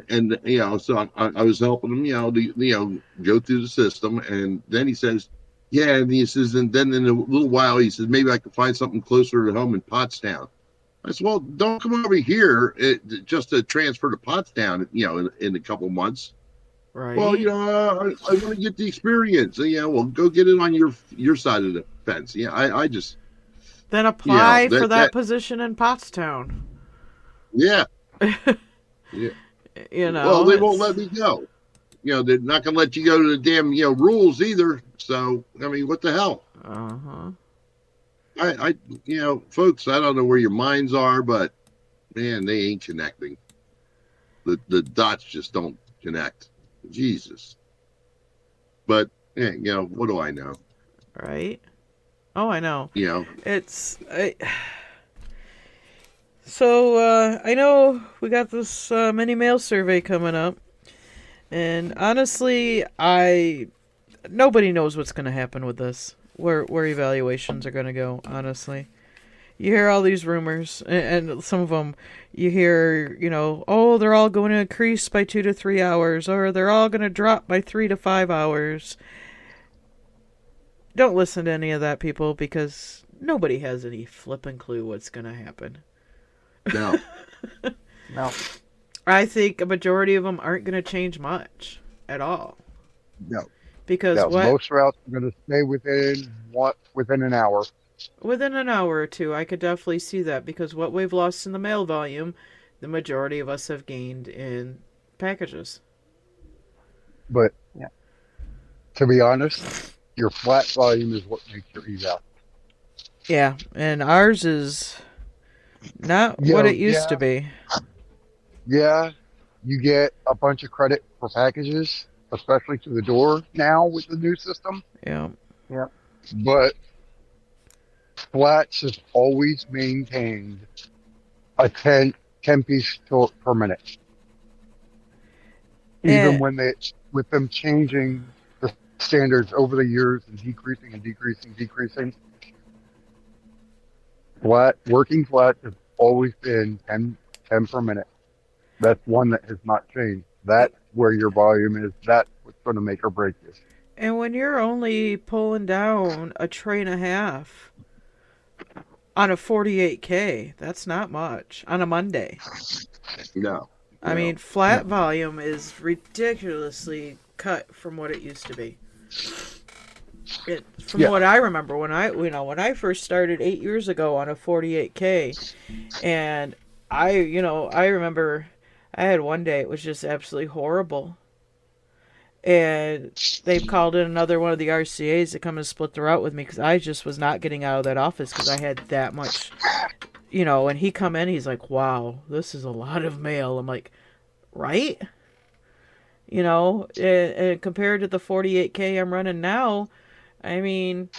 Speaker 5: And so I was helping him, go through the system, and then he says, yeah, and he says, and then in a little while he says, maybe I can find something closer to home in Pottstown. I said, well, don't come over here just to transfer to Pottstown, in a couple months.
Speaker 2: Right.
Speaker 5: Well, I want to get the experience. Well, go get it on your side of the fence. Yeah, I just
Speaker 2: then apply for that position in Pottstown.
Speaker 5: Yeah. Yeah. Well, they won't let me go. They're not going to let you go to the damn, rules either. So, I mean, what the hell?
Speaker 2: Uh-huh.
Speaker 5: I folks, I don't know where your minds are, but man, they ain't connecting. The dots just don't connect. Jesus. But, what do I know?
Speaker 2: Right. Oh, I know. So, I know we got this mini mail survey coming up, and honestly, nobody knows what's going to happen with this, where evaluations are going to go, honestly. You hear all these rumors, and some of them, you hear, oh, they're all going to increase by 2 to 3 hours, or they're all going to drop by 3 to 5 hours. Don't listen to any of that, people, because nobody has any flipping clue what's going to happen.
Speaker 5: No.
Speaker 6: No.
Speaker 2: I think a majority of them aren't going to change much at all.
Speaker 7: No.
Speaker 2: Because
Speaker 7: most routes are going to stay within an hour.
Speaker 2: Within an hour or two, I could definitely see that, because what we've lost in the mail volume, the majority of us have gained in packages.
Speaker 7: But to be honest, your flat volume is what makes your eval.
Speaker 2: Yeah, and ours is not what it used to be.
Speaker 7: Yeah, you get a bunch of credit for packages, especially to the door now with the new system.
Speaker 2: Yeah.
Speaker 7: But flats have always maintained a 10 piece per minute. Even
Speaker 2: And
Speaker 7: when with them changing the standards over the years and decreasing and decreasing, working flat has always been 10 per minute. That's one that has not changed. That's where your volume is. That's what's going to make or break you.
Speaker 2: and when you're only pulling down a tray and a half on a 48K, that's not much on a Monday.
Speaker 5: No.
Speaker 2: I mean, flat volume is ridiculously cut from what it used to be. From what I remember, when I first started 8 years ago on a 48K, and I remember I had one day it was just absolutely horrible, and they called in another one of the RCAs to come and split the route with me because I just was not getting out of that office because I had that much. And he come in, he's like, wow, this is a lot of mail. I'm like, right? And compared to the 48K I'm running now, I mean,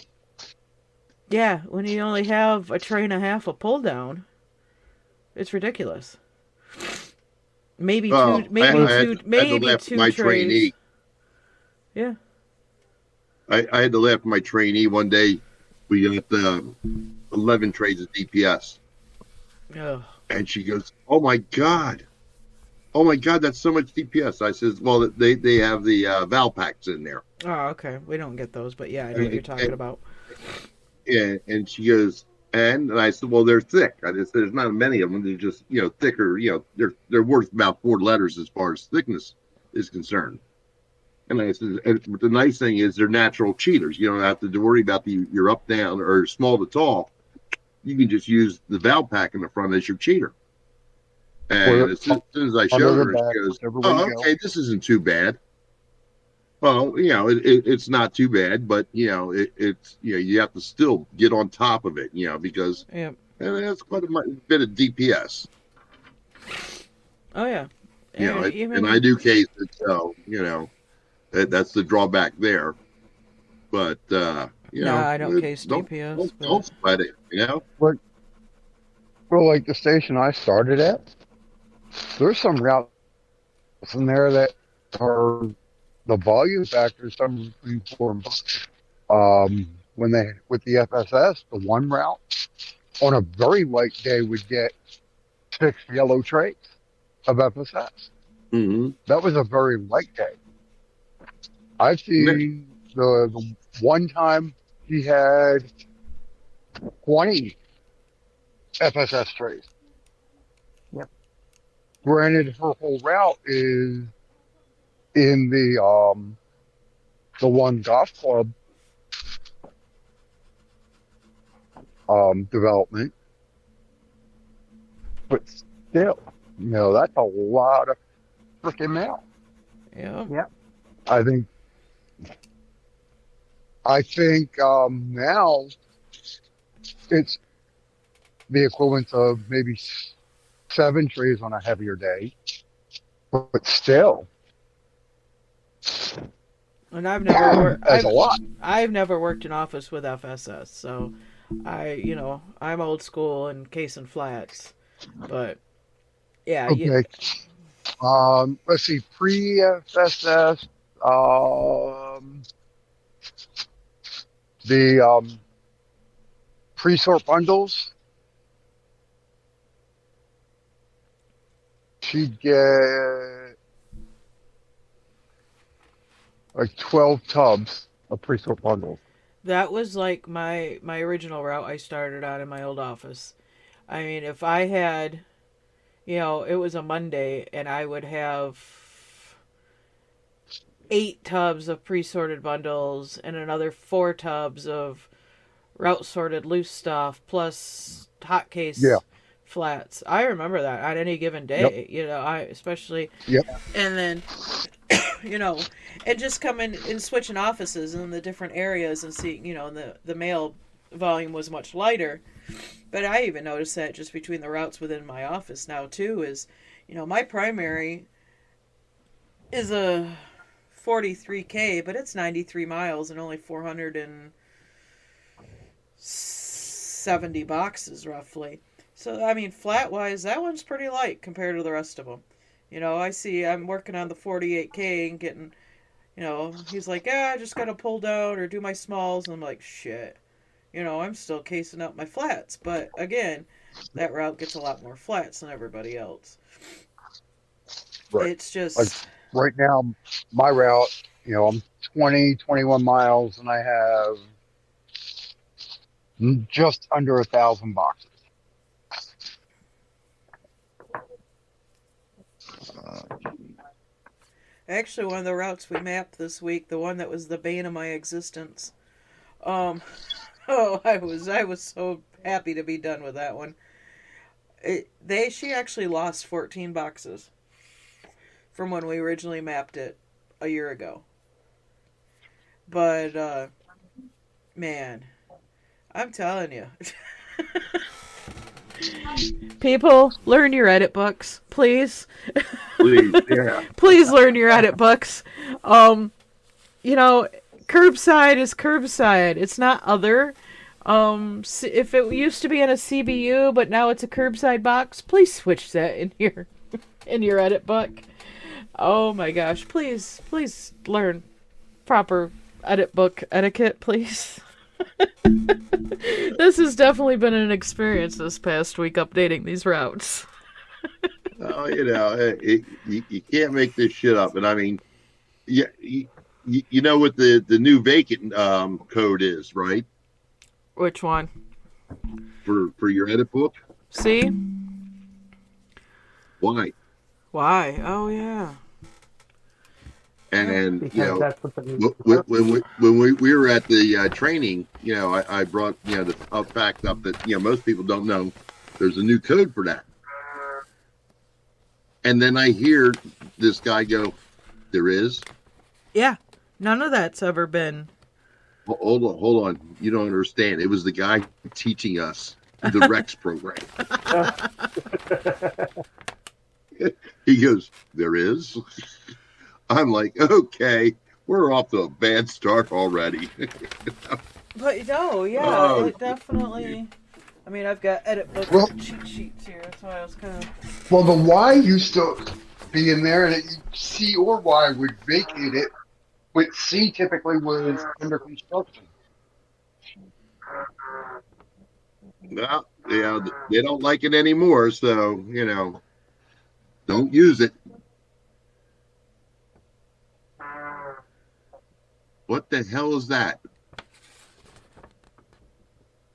Speaker 2: yeah, when you only have a tray and a half of pull down, it's ridiculous. Maybe two trays.
Speaker 5: Trainee.
Speaker 2: Yeah.
Speaker 5: I had to laugh at my trainee one day. We got 11 trays of DPS.
Speaker 2: Oh.
Speaker 5: And she goes, oh my God, that's so much DPS. I says, well, they have the Val packs in there.
Speaker 2: Oh, okay. We don't get those, but yeah, I know what you're talking about.
Speaker 5: Yeah, and she goes, and I said, well, they're thick. I just there's not many of them. They're just thicker. They're worth about 4 letters as far as thickness is concerned. And I said, and the nice thing is they're natural cheaters. You don't have to worry about your up down or small to tall. You can just use the valve pack in the front as your cheater. And as soon as I showed her, she goes, oh, okay, this isn't too bad. Well, it's not too bad, but it's you have to still get on top of it, because that's quite a bit of DPS.
Speaker 2: Oh yeah,
Speaker 5: and I do case it, so that's the drawback there. But
Speaker 2: I don't case DPS.
Speaker 5: Don't sweat it,
Speaker 7: Well, like the station I started at, there's some routes in there that are the volume factor is somewhere between 4 and 5. With the FSS, the one route on a very light day would get 6 yellow trays of FSS.
Speaker 5: Mm-hmm.
Speaker 7: That was a very light day. I've seen the one time he had 20 FSS trays.
Speaker 6: Yep.
Speaker 7: Granted, her whole route is in the one golf club development, but still, that's a lot of freaking mail.
Speaker 2: Yeah.
Speaker 6: Yep.
Speaker 7: I think now it's the equivalent of maybe 7 trays on a heavier day, but still.
Speaker 2: And I've never worked.
Speaker 7: That's a lot.
Speaker 2: I've never worked in office with FSS, so I'm old school and case and flats, but yeah.
Speaker 7: Okay. Let's see. Pre-FSS, the pre-sort bundles, she'd get like 12 tubs of pre-sort bundles.
Speaker 2: That was like my original route I started on in my old office. I mean, if I had, it was a Monday and I would have 8 tubs of pre-sorted bundles and another 4 tubs of route sorted loose stuff plus hot case flats. I remember that on any given day, I especially.
Speaker 7: Yep.
Speaker 2: And then, and just coming and switching offices in the different areas and seeing, the mail volume was much lighter. But I even noticed that just between the routes within my office now too is, my primary is a 43K, but it's 93 miles and only 470 boxes roughly. So, I mean, flat-wise, that one's pretty light compared to the rest of them. I'm working on the 48K and getting, he's like, yeah, I just got to pull down or do my smalls. And I'm like, shit. I'm still casing up my flats. But again, that route gets a lot more flats than everybody else.
Speaker 4: Right.
Speaker 2: It's just...
Speaker 4: Like right now, my route, I'm 21 miles, and I have just under 1,000 boxes.
Speaker 2: Actually, one of the routes we mapped this week, the one that was the bane of my existence. I was so happy to be done with that one. She actually lost 14 boxes from when we originally mapped it a year ago. But man, I'm telling you. People, learn your edit books, please.
Speaker 5: Please, yeah.
Speaker 2: Please learn your edit books. Curbside is curbside. It's not other. If it used to be in a CBU, but now it's a curbside box, please switch that in your edit book. Oh my gosh, please learn proper edit book etiquette, please. This has definitely been an experience this past week updating these routes.
Speaker 5: Oh, you can't make this shit up. And I mean, yeah, you know what the new vacant code is, right?
Speaker 2: Which one?
Speaker 5: For your edit book?
Speaker 2: See?
Speaker 5: Why?
Speaker 2: Oh yeah.
Speaker 5: And
Speaker 6: because that's what the new
Speaker 5: when we were at the training, I brought the fact up that most people don't know there's a new code for that. And then I hear this guy go, "There is."
Speaker 2: Yeah, none of that's ever been.
Speaker 5: Hold on. You don't understand. It was the guy teaching us the Wrecs program. He goes, "There is." I'm like, okay, we're off to a bad start already.
Speaker 2: But no, yeah, it definitely. I mean, I've got edit book cheat sheets here. That's why I was kind of.
Speaker 7: Well, the Y used to be in there, and C or Y would vacate it, but C typically was under construction.
Speaker 5: Well, they don't like it anymore, so don't use it. What the hell is that?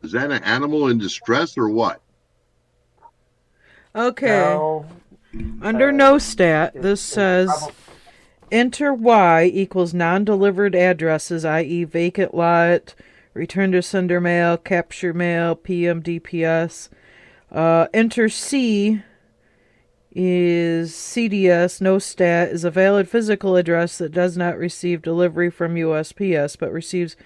Speaker 5: Is that an animal in distress or what?
Speaker 2: Okay.
Speaker 6: No,
Speaker 2: Under no stat, this says enter Y equals non-delivered addresses, i.e. vacant lot, return to sender mail, capture mail, PM DPS. Enter C is CDS, no stat, is a valid physical address that does not receive delivery from USPS but receives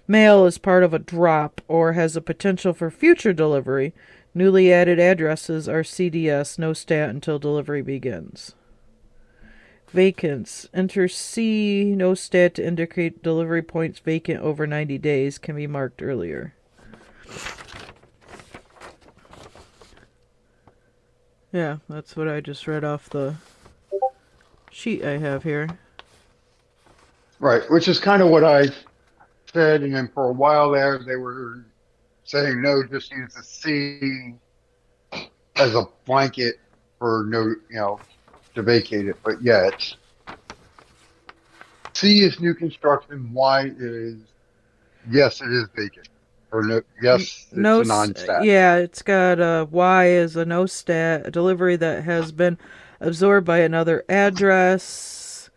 Speaker 2: mail as part of a drop or has a potential for future delivery. Newly added addresses are CDS, no stat until delivery begins. Vacants. Enter C, no stat to indicate delivery points vacant over 90 days can be marked earlier. Yeah, that's what I just read off the sheet I have here.
Speaker 7: Right, which is kind of what I said, and then for a while there, they were saying no, just use the C as a blanket for no, to vacate it. But yeah, C is new construction. Y is yes, it is vacant. Or no, yes, it's a non-stat.
Speaker 2: Yeah, it's got Y as a no stat, a delivery that has been absorbed by another address,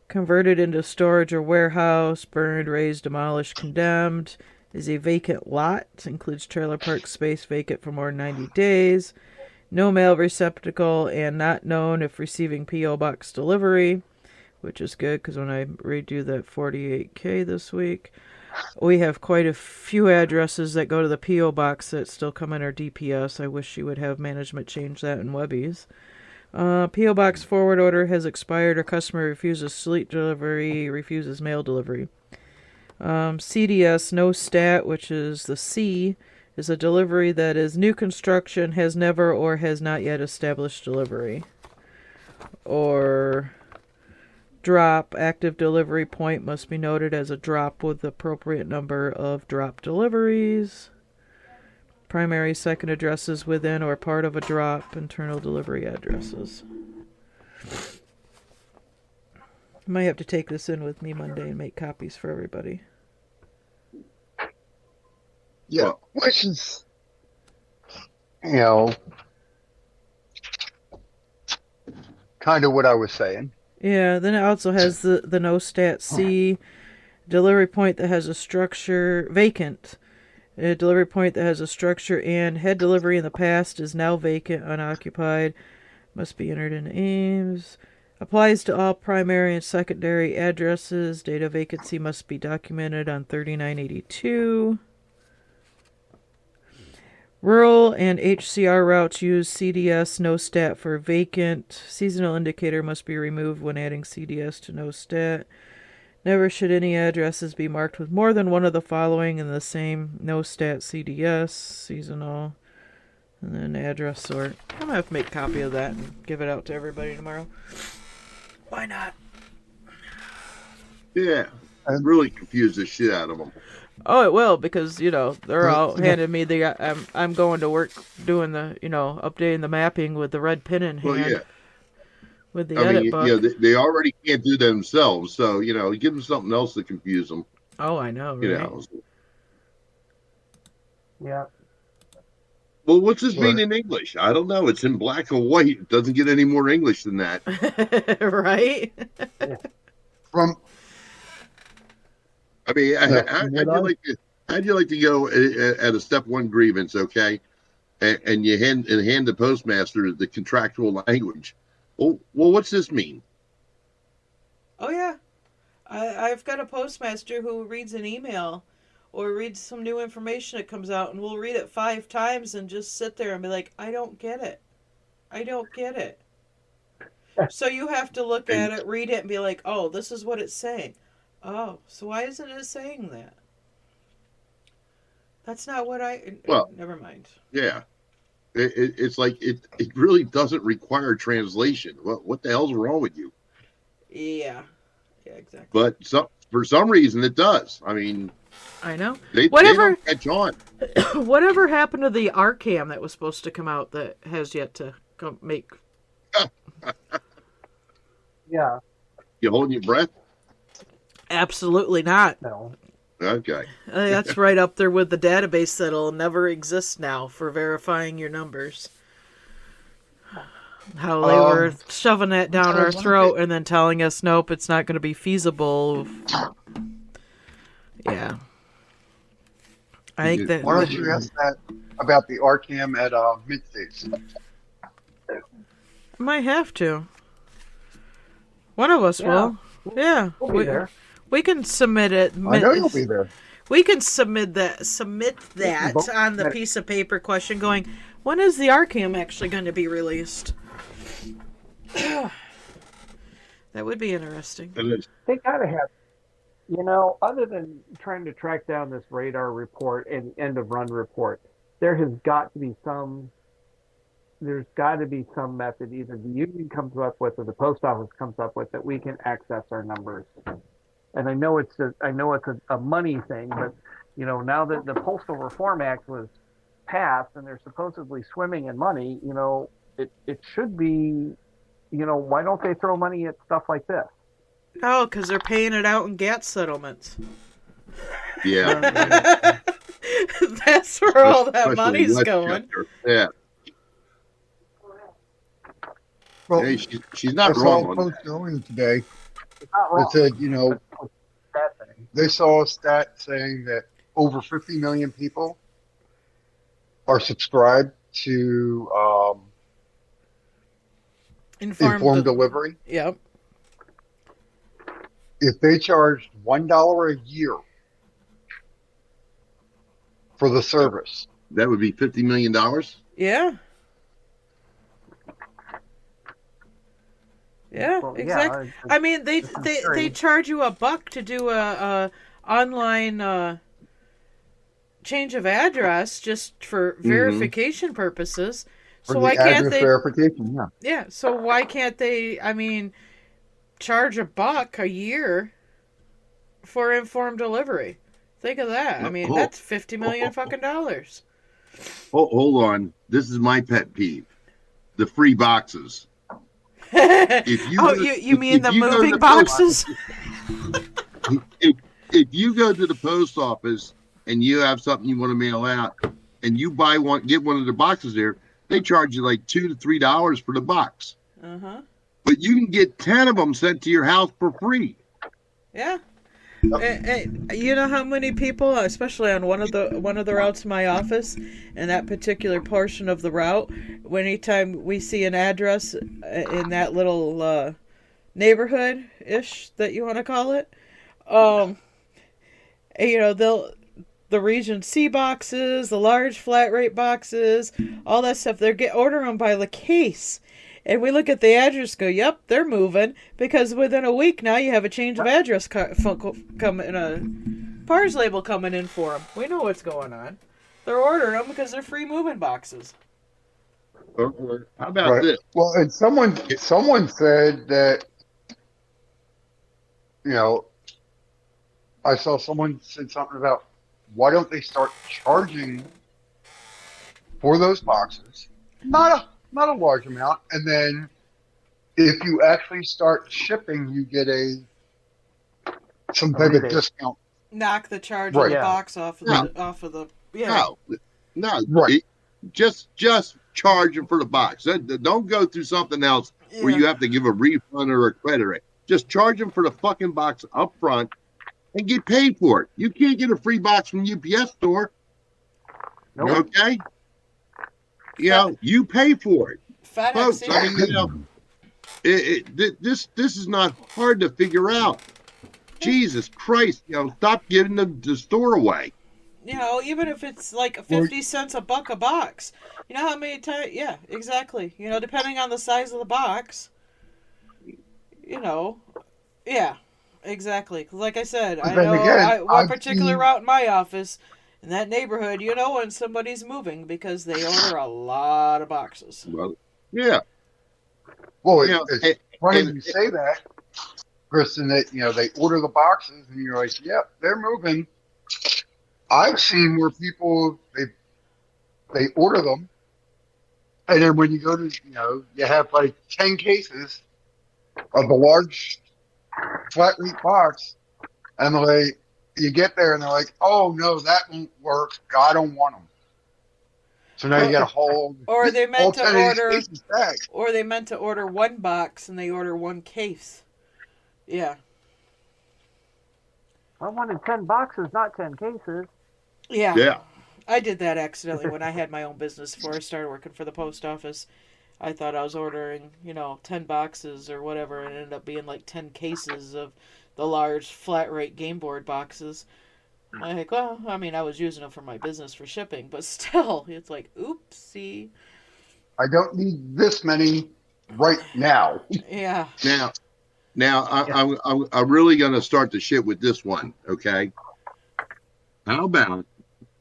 Speaker 2: converted into storage or warehouse, burned, razed, demolished, condemned, is a vacant lot, includes trailer park space vacant for more than 90 days, no mail receptacle, and not known if receiving P.O. Box delivery, which is good because when I redo that 48K this week, we have quite a few addresses that go to the P.O. Box that still come in our DPS. I wish you would have management change that in Webbies. P.O. Box forward order has expired or customer refuses sleep delivery, refuses mail delivery. CDS, no stat, which is the C, is a delivery that is new construction, has never or has not yet established delivery. Or drop, active delivery point must be noted as a drop with the appropriate number of drop deliveries. Primary, second addresses within or part of a drop, internal delivery addresses. I might have to take this in with me Monday and make copies for everybody.
Speaker 7: Yeah, which is, you know, kind of what I was saying.
Speaker 2: Yeah, then it also has the no stat C delivery point that has a structure vacant. A delivery point that has a structure and had delivery in the past is now vacant, unoccupied, must be entered in Ames. Applies to all primary and secondary addresses. Data vacancy must be documented on 3982. Rural and HCR routes use CDS no stat for vacant. Seasonal indicator must be removed when adding CDS to no stat. Never should any addresses be marked with more than one of the following in the same no stat CDS, seasonal, and then address sort. I'm going to have to make a copy of that and give it out to everybody tomorrow. Why not?
Speaker 5: Yeah, I really confused the shit out of them.
Speaker 2: Oh, it will, because, you know, they're all handing me I'm going to work doing the, you know, updating the mapping with the red pen in hand.
Speaker 5: Well, yeah.
Speaker 2: With the edit book.
Speaker 5: You know, they already can't do that themselves, so, you know, give them something else to confuse them.
Speaker 2: Oh, I know, right?
Speaker 5: You know.
Speaker 6: Yeah.
Speaker 5: Well, what's this mean in English? I don't know. It's in black and white. It doesn't get any more English than that.
Speaker 2: Right?
Speaker 7: From
Speaker 5: I mean, how'd you like to go at a step one grievance, okay? And you hand the postmaster the contractual language. Well, what's this mean?
Speaker 2: Oh, yeah. I've got a postmaster who reads an email or reads some new information that comes out, and we'll read it 5 times and just sit there and be like, I don't get it. I don't get it. So you have to look at it, read it, and be like, oh, this is what it's saying. Oh, so why isn't it saying that? That's not what well, never mind.
Speaker 5: Yeah. It's like it really doesn't require translation. What the hell's wrong with you?
Speaker 2: Yeah, exactly.
Speaker 5: But for some reason it does. I mean,
Speaker 2: I know.
Speaker 5: They don't catch on.
Speaker 2: Whatever happened to the RCAM that was supposed to come out that has yet to make?
Speaker 6: Yeah.
Speaker 5: You holding your breath?
Speaker 2: Absolutely not.
Speaker 6: No.
Speaker 5: Okay.
Speaker 2: That's right up there with the database that'll never exist now for verifying your numbers. How they were shoving that down our throat and then telling us, nope, it's not going to be feasible. Yeah. I think that.
Speaker 7: Why don't you ask that about the RCAM at Mid-States?
Speaker 2: Might have to. One of us will. Yeah.
Speaker 6: We'll be there.
Speaker 2: We can submit it.
Speaker 7: I know you'll be there.
Speaker 2: We can submit that on the piece of paper question going, when is the RCAM actually going to be released? That would be interesting.
Speaker 6: They gotta have, you know, other than trying to track down this radar report and end of run report, there's got to be some method either the union comes up with or the post office comes up with that we can access our numbers. And I know it's a money thing, but you know, now that the Postal Reform Act was passed and they're supposedly swimming in money, you know, it should be, you know, why don't they throw money at stuff like this?
Speaker 2: Oh, because they're paying it out in GATT settlements.
Speaker 5: Yeah.
Speaker 2: That's where all that money's going.
Speaker 5: Yeah.
Speaker 7: Well,
Speaker 5: hey, she's not wrong.
Speaker 7: I saw a post going today
Speaker 6: Not
Speaker 7: that said, you know, they saw a stat saying that over 50 million people are subscribed to informed delivery.
Speaker 2: Yep.
Speaker 7: If they charged $1 a year for the service,
Speaker 5: that would be $50 million.
Speaker 2: Yeah. Yeah,
Speaker 6: Well,
Speaker 2: exactly.
Speaker 6: yeah,
Speaker 2: I mean, they charge you $1 to do a online change of address just for verification purposes. So
Speaker 7: For
Speaker 2: why
Speaker 7: the
Speaker 2: can't
Speaker 7: address
Speaker 2: they?
Speaker 7: verification, yeah.
Speaker 2: Yeah. So why can't they? I mean, charge $1 a year for informed delivery. Think of that. I mean, that's $50 million fucking dollars.
Speaker 5: Hold on. This is my pet peeve: the free boxes. If you
Speaker 2: you mean the
Speaker 5: you go to
Speaker 2: moving
Speaker 5: the
Speaker 2: boxes?
Speaker 5: if you go to the post office and you have something you want to mail out, and you buy one, get one of the boxes there, they charge you like $2 to $3 for the box. But you can get 10 of them sent to your house for free.
Speaker 2: Yeah. You know how many people, especially on one of the routes in my office, in that particular portion of the route, anytime we see an address in that little neighborhood ish that you want to call it, you know, the Region C boxes, the large flat rate boxes, all that stuff, order them by the case. And we look at the address, go, yep, they're moving, because within a week now you have a change of address coming, a PARS label coming in for them. We know what's going on. They're ordering them because they're free moving boxes.
Speaker 5: How about this?
Speaker 7: Well, and someone said that, you know, I saw someone said something about why don't they start charging for those boxes? Not a large amount, and then if you actually start shipping, you get some type of discount.
Speaker 2: Knock the charge of the box off of the
Speaker 5: No,
Speaker 7: right.
Speaker 5: Just charge them for the box. Don't go through something else where you have to give a refund or a credit rate. Just charge them for the fucking box up front and get paid for it. You can't get a free box from UPS store. Nope. Okay? You know, you pay for it. Folks, I mean, you know, this is not hard to figure out. Jesus Christ, you know, stop giving the store away.
Speaker 2: You know, even if it's like 50 cents $1 a box. You know how many times? Yeah, exactly. You know, depending on the size of the box. You know, yeah, exactly. Like I said, I know one particular route in my office, in that neighborhood, you know when somebody's moving because they order a lot of boxes.
Speaker 5: Well, yeah.
Speaker 7: Well, it's funny you say that, Kristen, that, you know, they order the boxes and you're like, yep, they're moving. I've seen where people, they order them, and then when you go to, you know, you have like 10 cases of the large flat rate box, and you get there and they're like, oh no, that won't work. I don't want them. So now you got a whole.
Speaker 2: Or they meant to order one box and they order one case. Yeah.
Speaker 6: I wanted 10 boxes, not 10 cases.
Speaker 2: Yeah.
Speaker 5: Yeah.
Speaker 2: I did that accidentally when I had my own business before I started working for the post office. I thought I was ordering, 10 boxes or whatever, and it ended up being like 10 cases of the large flat rate game board boxes. I'm like, well, I mean, I was using them for my business for shipping, but still, it's like, oopsie.
Speaker 7: I don't need this many right now.
Speaker 2: Yeah.
Speaker 5: Now, I'm really going to start the shit with this one, okay? How about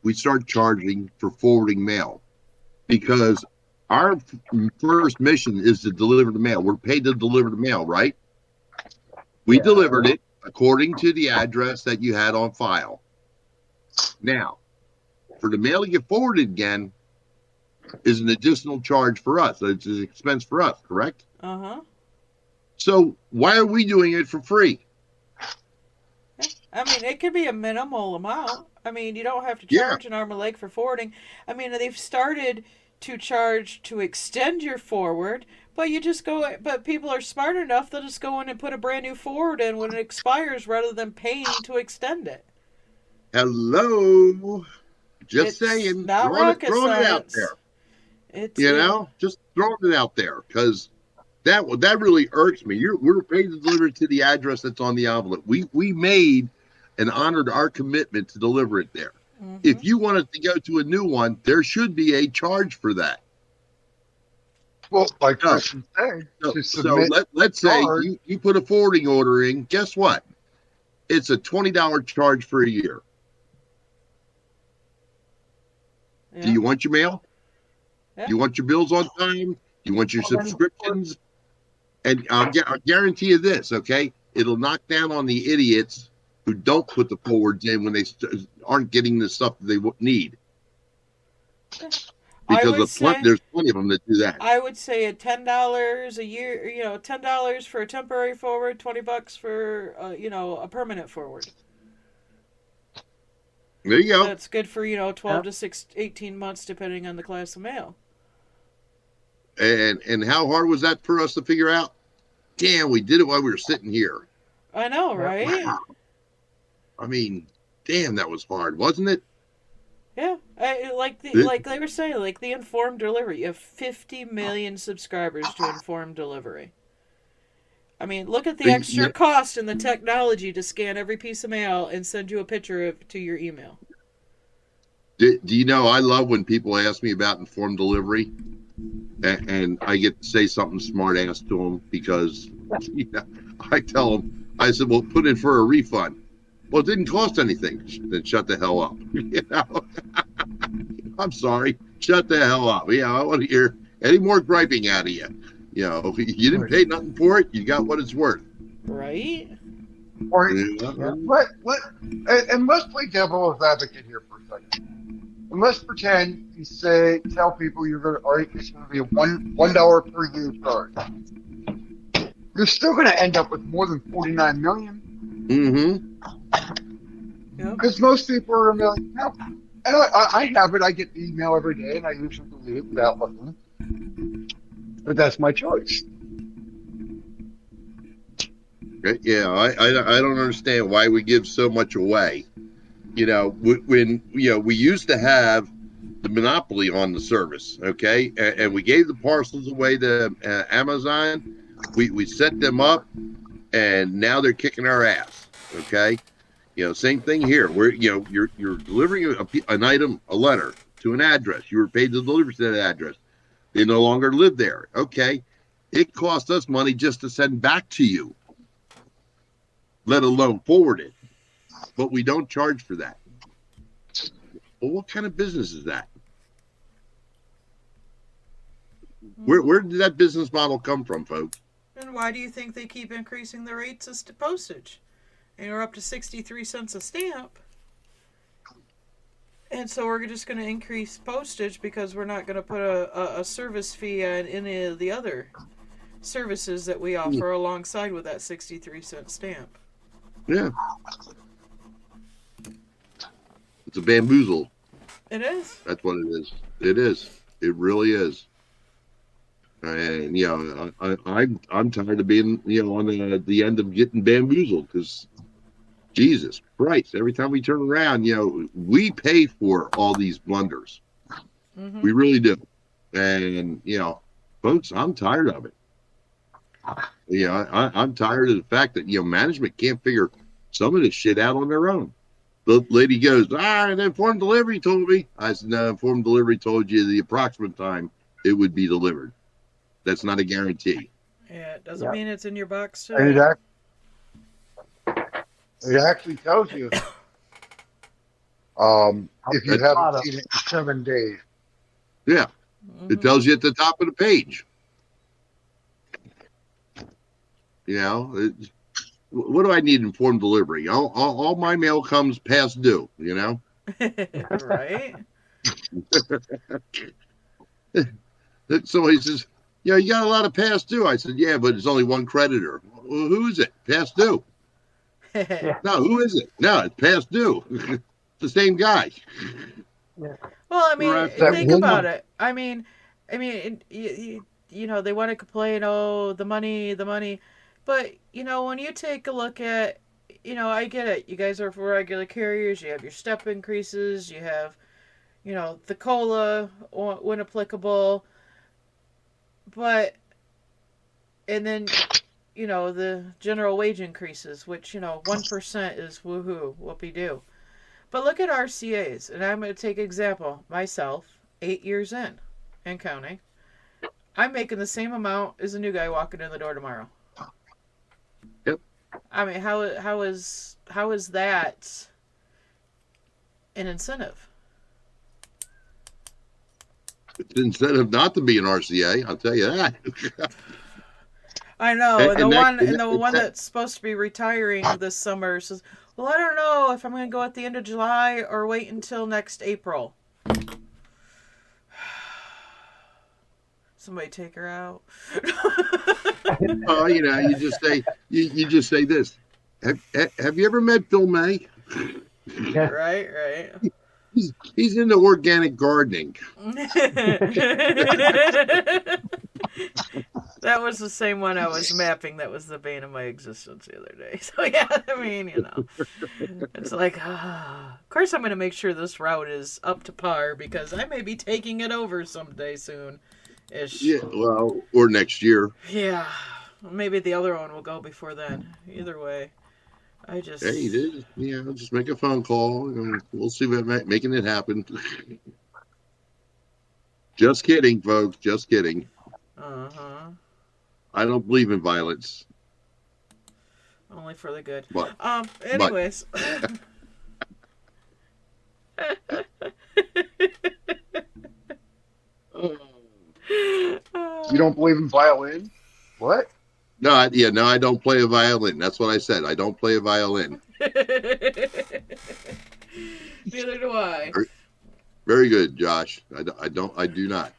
Speaker 5: we start charging for forwarding mail? Because our first mission is to deliver the mail. We're paid to deliver the mail, right? We delivered it according to the address that you had on file. Now, for the mail to get forwarded again is an additional charge for us. It's an expense for us, correct?
Speaker 2: Uh-huh.
Speaker 5: So why are we doing it for free?
Speaker 2: I mean, it could be a minimal amount. I mean, you don't have to charge an arm and a leg for forwarding. I mean, they've started to charge to extend your forward, but but people are smart enough, they'll just go in and put a brand new forward in when it expires rather than paying to extend it.
Speaker 5: Hello. Just saying.
Speaker 2: Not rocket
Speaker 5: throwing
Speaker 2: science.
Speaker 5: It out there. Just throwing it out there, because that really irks me. We're paid to deliver it to the address that's on the envelope. We made and honored our commitment to deliver it there. Mm-hmm. If you wanted to go to a new one, there should be a charge for that.
Speaker 7: Well, like Kristen said,
Speaker 5: let's say you put a forwarding order in. Guess what? It's a $20 charge for a year. Do you want your mail?
Speaker 2: Yeah.
Speaker 5: Do you want your bills on time? Do you want your subscriptions? And I'll guarantee you this, okay? It'll knock down on the idiots who don't put the forwards in when they aren't getting the stuff that they need. Because there's plenty of them that do that.
Speaker 2: I would say at $10 a year, $10 for a temporary forward, $20 for a permanent forward.
Speaker 5: There you go.
Speaker 2: That's good for 12 to 18 months, depending on the class of mail.
Speaker 5: And how hard was that for us to figure out? Damn, we did it while we were sitting here.
Speaker 2: I know, right?
Speaker 5: Wow. I mean, damn, that was hard, wasn't it?
Speaker 2: Yeah, like they were saying, like the informed delivery. You have 50 million subscribers to informed delivery. I mean, look at the extra cost and the technology to scan every piece of mail and send you a picture to your email.
Speaker 5: Do you know, I love when people ask me about informed delivery, and I get to say something smart ass to them because I tell them, I said, well, put in for a refund. Well, it didn't cost anything. Then shut the hell up. I'm sorry. Shut the hell up. I want to hear any more griping out of you. You didn't pay nothing for it. You got what it's worth.
Speaker 2: Right?
Speaker 4: Or, and let's play devil's advocate here for a second. And let's pretend you tell people it's going to be a $1 per year charge. You're still going to end up with more than 49 million.
Speaker 5: Mm-hmm.
Speaker 4: Because most people are going to be like, no. And I have it. I get the email every day, and I usually delete it without looking. But that's my choice.
Speaker 5: Yeah, I don't understand why we give so much away. When we used to have the monopoly on the service, okay, and we gave the parcels away to Amazon. We set them up, and now they're kicking our ass. Okay, same thing here. Where you're delivering an item, a letter to an address. You were paid to deliver to that address. They no longer live there. Okay, it cost us money just to send back to you, let alone forward it. But we don't charge for that. Well, what kind of business is that? Where did that business model come from, folks?
Speaker 2: And why do you think they keep increasing the rates of postage? And we're up to 63 cents a stamp. And so we're just going to increase postage because we're not going to put a service fee on any of the other services that we offer alongside with that 63-cent stamp.
Speaker 5: Yeah. It's a bamboozle.
Speaker 2: It is.
Speaker 5: That's what it is. It is. It really is. And I'm tired of being on the end of getting bamboozled because Jesus Christ, every time we turn around, we pay for all these blunders. Mm-hmm. We really do. And folks, I'm tired of it. I'm tired of the fact that management can't figure some of this shit out on their own. The lady goes, the informed delivery told me. I said, no, informed delivery told you the approximate time it would be delivered. That's not a guarantee.
Speaker 2: Yeah, it doesn't mean it's in your box today.
Speaker 4: And it actually tells you if you haven't seen it in 7 days.
Speaker 5: Yeah, it tells you at the top of the page. What do I need informed delivery? All my mail comes past due,
Speaker 2: Right.
Speaker 5: Somebody says, you got a lot of past due. I said, yeah, but it's only one creditor. Well, who is it? Past due. No, who is it? No, it's past due. It's the same guy.
Speaker 2: Yeah. Well, I mean, think about it. I mean, they want to complain, the money. But, when you take a look at, I get it. You guys are for regular carriers. You have your step increases. You have, the COLA when applicable. But, and then, the general wage increases, which, 1% is woohoo, whoopee-doo. But look at RCAs, and I'm going to take example. Myself, 8 years in and counting. I'm making the same amount as a new guy walking in the door tomorrow.
Speaker 5: Yep.
Speaker 2: I mean, how is that an incentive?
Speaker 5: It's an incentive not to be an RCA. I'll tell you that.
Speaker 2: I know.
Speaker 5: And
Speaker 2: The one that's supposed to be retiring this summer says, "Well, I don't know if I'm going to go at the end of July or wait until next April." Somebody take her out.
Speaker 5: Oh, you just say this. Have you ever met Bill May?
Speaker 2: Right.
Speaker 5: He's into organic gardening.
Speaker 2: That was the same one I was mapping. That was the bane of my existence the other day. So yeah, I mean, it's like, of course I'm going to make sure this route is up to par because I may be taking it over someday soon.
Speaker 5: Yeah, well, or next year.
Speaker 2: Yeah, maybe the other one will go before then. Either way, I just...
Speaker 5: Hey, just make a phone call and we'll see about making it happen. Just kidding, folks. Just kidding.
Speaker 2: Uh-huh.
Speaker 5: I don't believe in violence.
Speaker 2: Only for the good.
Speaker 5: But,
Speaker 2: anyways.
Speaker 4: You don't believe in violin? What?
Speaker 5: No, I don't play a violin. That's what I said. I don't play a violin.
Speaker 2: Neither do I.
Speaker 5: Very good, Josh. I do not.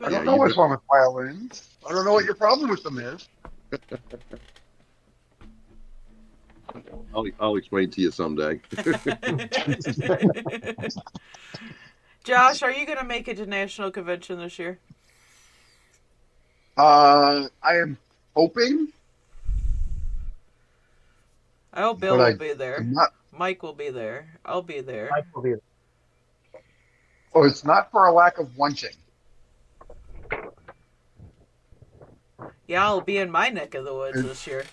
Speaker 4: I don't know what's wrong with violins. I don't know what your problem with them is.
Speaker 5: I'll explain to you someday.
Speaker 2: Josh, are you going to make it to National Convention this year?
Speaker 4: I am hoping.
Speaker 2: I hope Bill will be there. Mike will be there. I'll be there.
Speaker 6: Mike will be there.
Speaker 4: Oh, it's not for a lack of wanting.
Speaker 2: Yeah, I'll be in my neck of the woods this year.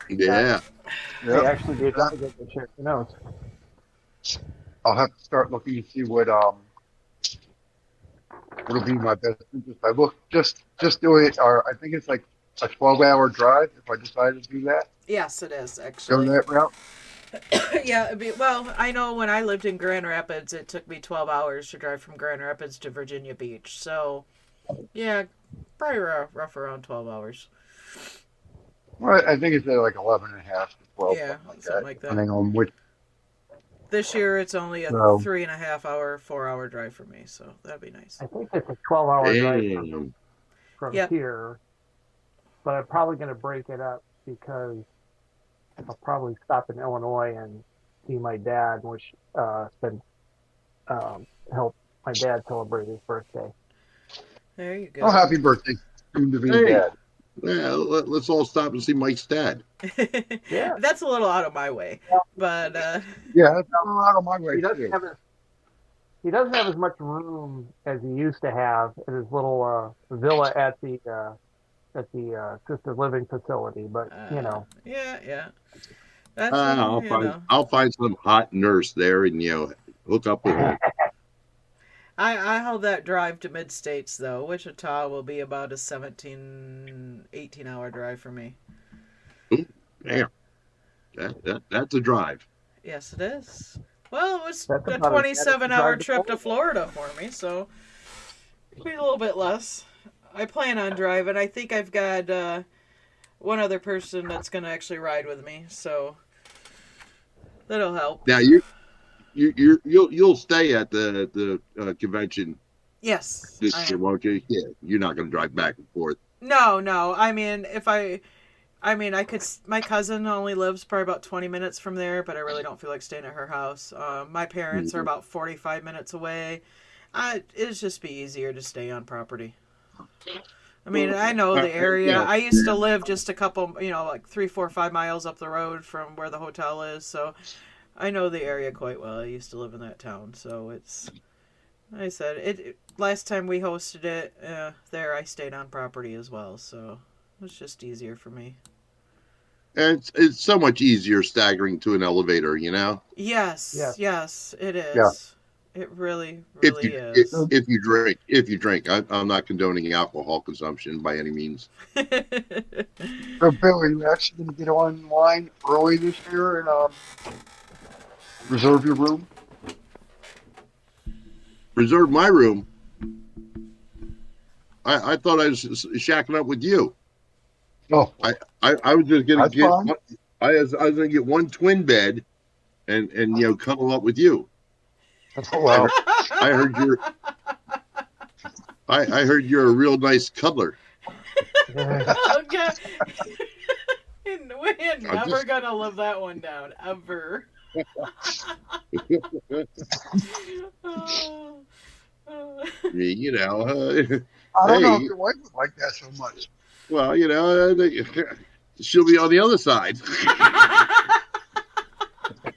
Speaker 5: Yeah.
Speaker 6: They actually did not get the share. Who knows?
Speaker 4: I'll have to start looking to see what'll be my best interest. I look just do it, or I think it's like a 12-hour drive if I decide to do that.
Speaker 2: Yes, it is actually.
Speaker 4: Go that route.
Speaker 2: Yeah, well, I know when I lived in Grand Rapids, it took me 12 hours to drive from Grand Rapids to Virginia Beach. So, yeah, probably rough around 12 hours.
Speaker 4: Well, I think it's like 11 and a half to 12.
Speaker 2: Yeah,
Speaker 4: something
Speaker 2: like that.
Speaker 4: Depending on which.
Speaker 2: This year, it's only a 3.5 hour, 4-hour drive for me, so that'd be nice.
Speaker 6: I think it's a 12-hour drive from here, but I'm probably going to break it up because I'll probably stop in Illinois and see my dad, which help my dad celebrate his birthday.
Speaker 2: There you go.
Speaker 4: Oh, happy birthday, soon to be dad.
Speaker 5: Yeah, let's all stop and see Mike's dad.
Speaker 2: Yeah, that's a little out of my way, but
Speaker 4: yeah, that's a little out of my way.
Speaker 6: He doesn't have as much room as he used to have in his little villa at the assisted living facility, but
Speaker 2: yeah.
Speaker 5: I'll find some hot nurse there and hook up with her.
Speaker 2: I held that drive to Mid-States, though. Wichita will be about a 18-hour drive for me.
Speaker 5: Ooh, damn. That's a drive.
Speaker 2: Yes, it is. Well, it was a 27-hour trip to Florida for me, so it'll be a little bit less. I plan on driving. I think I've got one other person that's going to actually ride with me, so that'll help.
Speaker 5: Now, You'll stay at the convention.
Speaker 2: Yes.
Speaker 5: This year, won't you? Yeah, you're not going to drive back and forth.
Speaker 2: No. I mean, I could. My cousin only lives probably about 20 minutes from there, but I really don't feel like staying at her house. My parents are about 45 minutes away. It'd just be easier to stay on property. I mean, I know the area.
Speaker 5: Yeah.
Speaker 2: I used to live just a couple, like 3, 4, 5 miles up the road from where the hotel is, so I know the area quite well. I used to live in that town, so it's. Like I said, last time we hosted it there, I stayed on property as well, so it's just easier for me.
Speaker 5: And it's so much easier staggering to an elevator,
Speaker 2: Yes, it is.
Speaker 4: Yeah.
Speaker 2: It really is.
Speaker 5: If you drink, I'm not condoning alcohol consumption by any means.
Speaker 4: So, Bill, are you actually going to get online early this year and reserve your room?
Speaker 5: reserve my room. I thought I was shacking up with you.
Speaker 7: Oh,
Speaker 5: I was just gonna
Speaker 7: that's
Speaker 5: get
Speaker 7: fine.
Speaker 5: I was gonna get one twin bed and cuddle up with you.
Speaker 7: Well,
Speaker 5: I heard you're I heard you're a real nice cuddler.
Speaker 2: Oh, God. We're
Speaker 5: I'm
Speaker 2: never
Speaker 5: just
Speaker 2: gonna live that one down, ever. Oh, oh.
Speaker 5: you know
Speaker 7: I don't know if
Speaker 5: hey,
Speaker 7: your wife would like that so much.
Speaker 5: well, she'll be on the other side.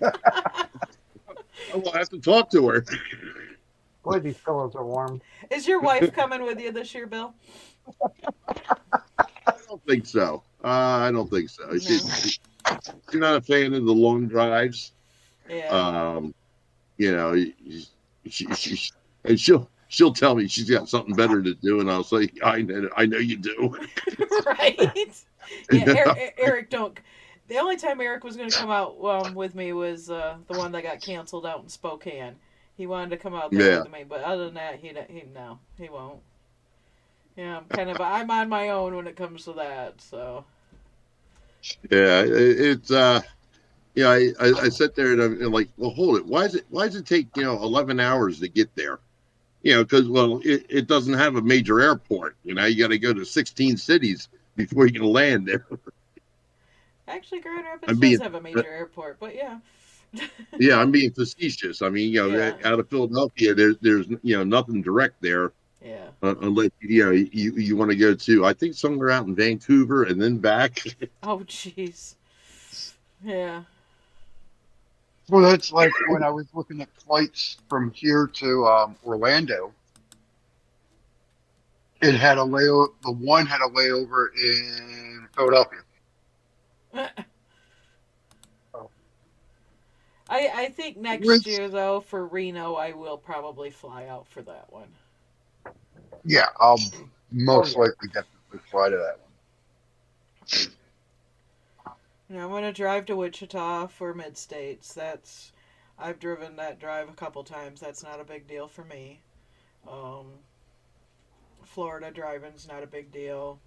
Speaker 5: I will have to talk to her.
Speaker 6: Boy, these pillows are warm.
Speaker 2: Is your wife coming with you this year, Bill?
Speaker 5: I don't think so. I don't think so.
Speaker 2: No.
Speaker 5: She's not a fan of the long drives.
Speaker 2: Yeah.
Speaker 5: You know, she and she'll tell me she's got something better to do, and I'll say, I know you do.
Speaker 2: Right? Yeah, Eric don't. The only time Eric was going to come out with me was the one that got canceled out in Spokane. He wanted to come out there
Speaker 5: Yeah.
Speaker 2: with me, but other than that, he won't. Yeah, I'm on my own when it comes to that. So
Speaker 5: Yeah, it's I sit there and I'm like, well, hold it. Why does it take 11 hours to get there? Because it doesn't have a major airport. You got to go to 16 cities before you can land there.
Speaker 2: actually, Grand Rapids
Speaker 5: I'm
Speaker 2: does
Speaker 5: being
Speaker 2: have a major airport, but yeah.
Speaker 5: yeah, I'm being facetious. I mean,
Speaker 2: Yeah.
Speaker 5: out of Philadelphia, there's nothing direct there
Speaker 2: Yeah.
Speaker 5: unless you want to go to, I think, somewhere out in Vancouver and then back.
Speaker 2: Oh, jeez. Yeah.
Speaker 7: Well, that's like when I was looking at flights from here to Orlando. It had a layover. The one had a layover in Philadelphia.
Speaker 2: I think next
Speaker 7: Which-
Speaker 2: year, though, for Reno, I will probably fly out for that one.
Speaker 7: Yeah, I'll most likely definitely fly to that one.
Speaker 2: I'm going to drive to Wichita for Mid-States. I've driven that drive a couple times. That's not a big deal for me. Florida driving's not a big deal.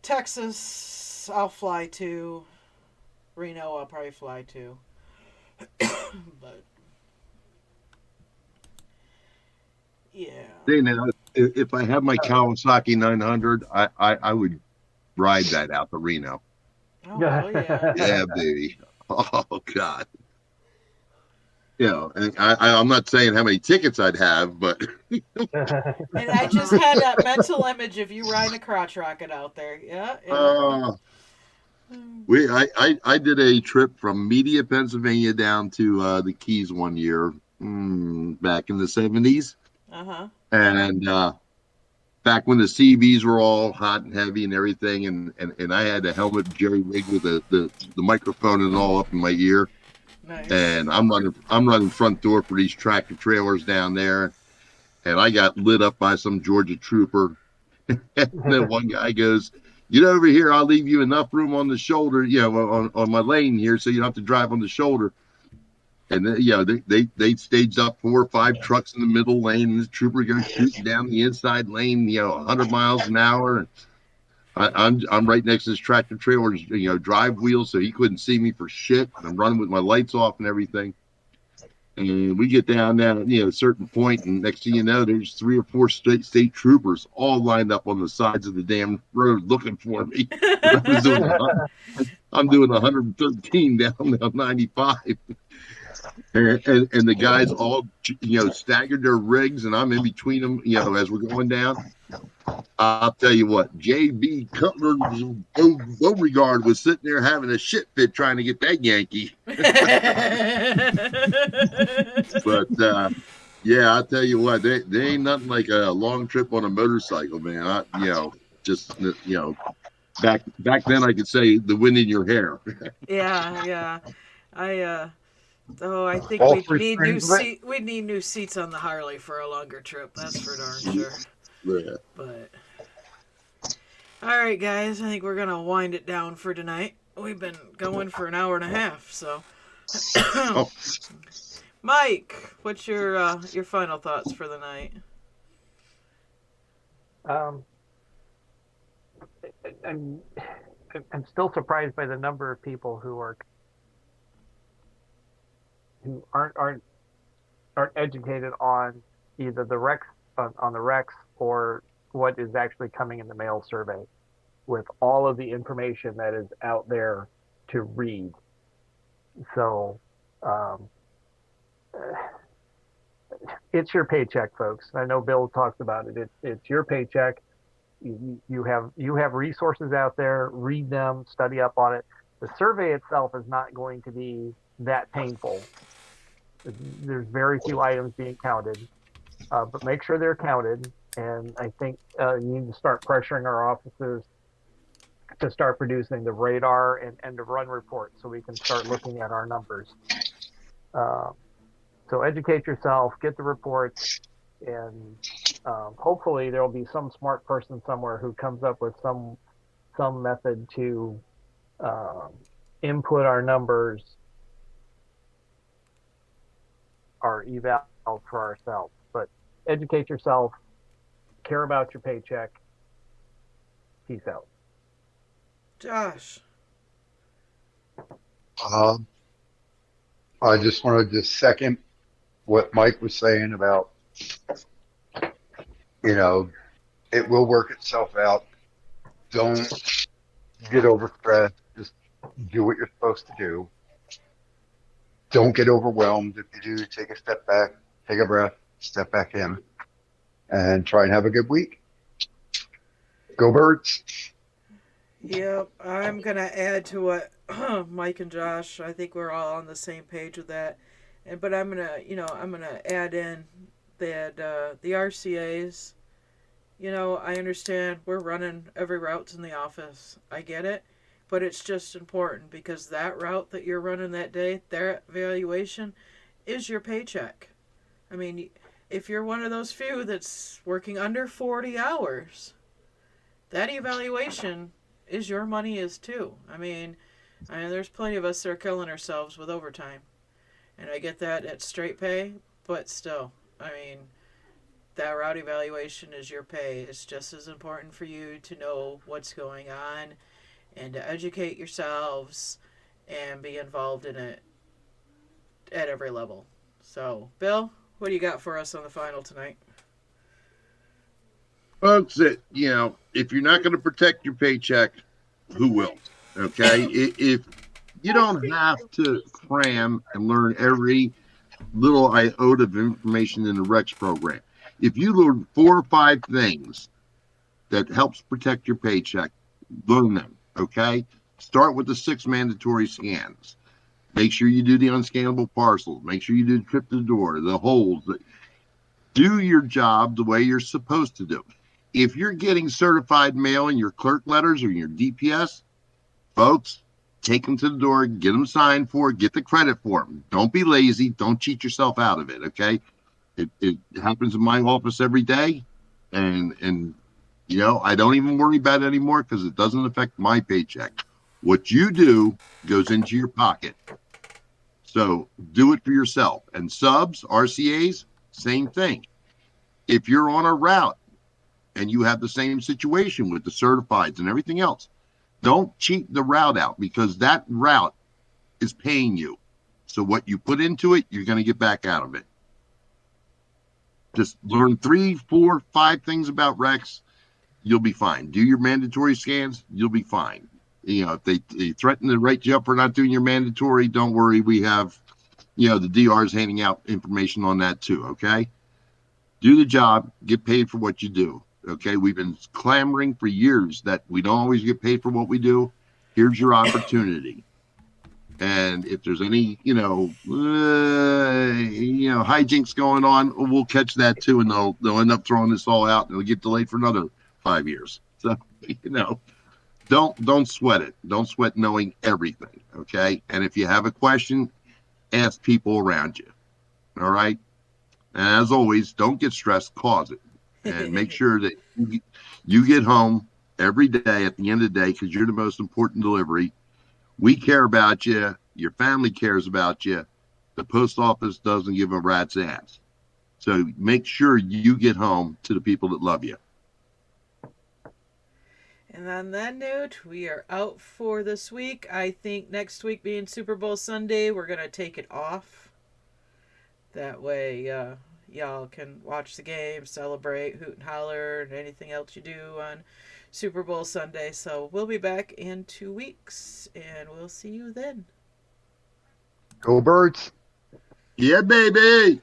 Speaker 2: Texas, I'll fly to. Reno, I'll probably fly to. But yeah.
Speaker 5: Hey, now, if I have my Kawasaki 900, I would ride that out to Reno.
Speaker 2: Oh, hell yeah.
Speaker 5: Yeah, baby. Oh God. And I'm not saying how many tickets I'd have, but
Speaker 2: And I just had that mental image of you riding a crotch rocket out there. Yeah.
Speaker 5: I did a trip from Media, Pennsylvania down to the Keys one year back in the 70s.
Speaker 2: Uh-huh.
Speaker 5: And back when the CBs were all hot and heavy and everything, and I had a helmet jerry rig with the microphone and all up in my ear.
Speaker 2: Nice.
Speaker 5: And I'm running front door for these tractor trailers down there, and I got lit up by some Georgia trooper. And then one guy goes, "Get over here. I'll leave you enough room on the shoulder, on my lane here, so you don't have to drive on the shoulder." And then, they staged up 4 or 5 trucks in the middle lane, and the trooper goes shooting down the inside lane, 100 miles an hour. And I'm right next to this tractor trailer's drive wheel, so he couldn't see me for shit. I'm running with my lights off and everything. And we get down there at a certain point, and next thing you know, there's 3 or 4 state troopers all lined up on the sides of the damn road looking for me. I'm doing 113 down 95. And the guys all staggered their rigs, and I'm in between them as we're going down. I'll tell you what, J.B. Cutler Beauregard was sitting there having a shit fit trying to get that Yankee. But yeah, I'll tell you what, they ain't nothing like a long trip on a motorcycle, man. Back then I could say the wind in your hair.
Speaker 2: Yeah. I think
Speaker 7: All
Speaker 2: we'd
Speaker 7: three
Speaker 2: need
Speaker 7: strings
Speaker 2: we'd need new seats on the Harley for a longer trip. That's for darn sure.
Speaker 5: Yeah.
Speaker 2: But all right, guys, I think we're gonna wind it down for tonight. We've been going for an hour and a half, so Mike, what's your final thoughts for the night?
Speaker 6: Um, I'm I'm still surprised by the number of people who aren't educated on either the Recs on the Recs or what is actually coming in the mail survey, with all of the information that is out there to read. So um, it's your paycheck, folks. I know Bill talks about it. It's your paycheck. You have resources out there. Read them, study up on it. The survey itself is not going to be that painful. There's very few items being counted, but make sure they're counted. And I think you need to start pressuring our offices to start producing the radar and end of run reports so we can start looking at our numbers. So educate yourself, get the reports, and hopefully there will be some smart person somewhere who comes up with some method to input our numbers, our eval for ourselves. But educate yourself, care about your paycheck. Peace out.
Speaker 2: Josh.
Speaker 7: I just wanted to second what Mike was saying about, it will work itself out. Don't get overstressed. Just do what you're supposed to do. Don't get overwhelmed. If you do, take a step back, take a breath, step back in, and try and have a good week. Go Birds.
Speaker 2: Yep, I'm going to add to what Mike and Josh, I think we're all on the same page with that. But I'm going to add in that the RCAs, I understand we're running every route in the office. I get it. But it's just important because that route that you're running that day, their evaluation is your paycheck. I mean, if you're one of those few that's working under 40 hours, that evaluation is your money is too. I mean, there's plenty of us that are killing ourselves with overtime. And I get that at straight pay, but still, that route evaluation is your pay. It's just as important for you to know what's going on and to educate yourselves and be involved in it at every level. So, Bill, what do you got for us on the final tonight?
Speaker 5: Folks, if you're not going to protect your paycheck, who will? Okay? If you don't have to cram and learn every little iota of information in the Recs program. If you learn 4 or 5 things that helps protect your paycheck, learn them. Okay? Start with the 6 mandatory scans. Make sure you do the unscannable parcels. Make sure you do the trip to the door, the holds. Do your job the way you're supposed to do. If you're getting certified mail in your clerk letters or your DPS, folks, take them to the door, get them signed for, get the credit for them. Don't be lazy. Don't cheat yourself out of it, okay? It happens in my office every day, and I don't even worry about it anymore because it doesn't affect my paycheck. What you do goes into your pocket. So do it for yourself. And subs, RCAs, same thing. If you're on a route and you have the same situation with the certifieds and everything else, don't cheat the route out because that route is paying you. So what you put into it, you're going to get back out of it. Just learn 3, 4, 5 things about Recs. You'll be fine. Do your mandatory scans. You'll be fine. If they threaten to write you up for not doing your mandatory, don't worry. We have, the DRs handing out information on that too. Okay. Do the job. Get paid for what you do. Okay. We've been clamoring for years that we don't always get paid for what we do. Here's your opportunity. And if there's any, hijinks going on, we'll catch that too, and they'll end up throwing this all out, and it'll get delayed for another 5 years. So, don't sweat it. Don't sweat knowing everything. Okay. And if you have a question, ask people around you. All right. And as always, don't get stressed. Cause it, and make sure that you get home every day at the end of the day because you're the most important delivery. We care about you. Your family cares about you. The post office doesn't give a rat's ass. So make sure you get home to the people that love you.
Speaker 2: And on that note, we are out for this week. I think next week being Super Bowl Sunday, we're going to take it off. That way, y'all can watch the game, celebrate, hoot and holler, and anything else you do on Super Bowl Sunday. So we'll be back in 2 weeks, and we'll see you then.
Speaker 4: Go Birds.
Speaker 5: Yeah, baby.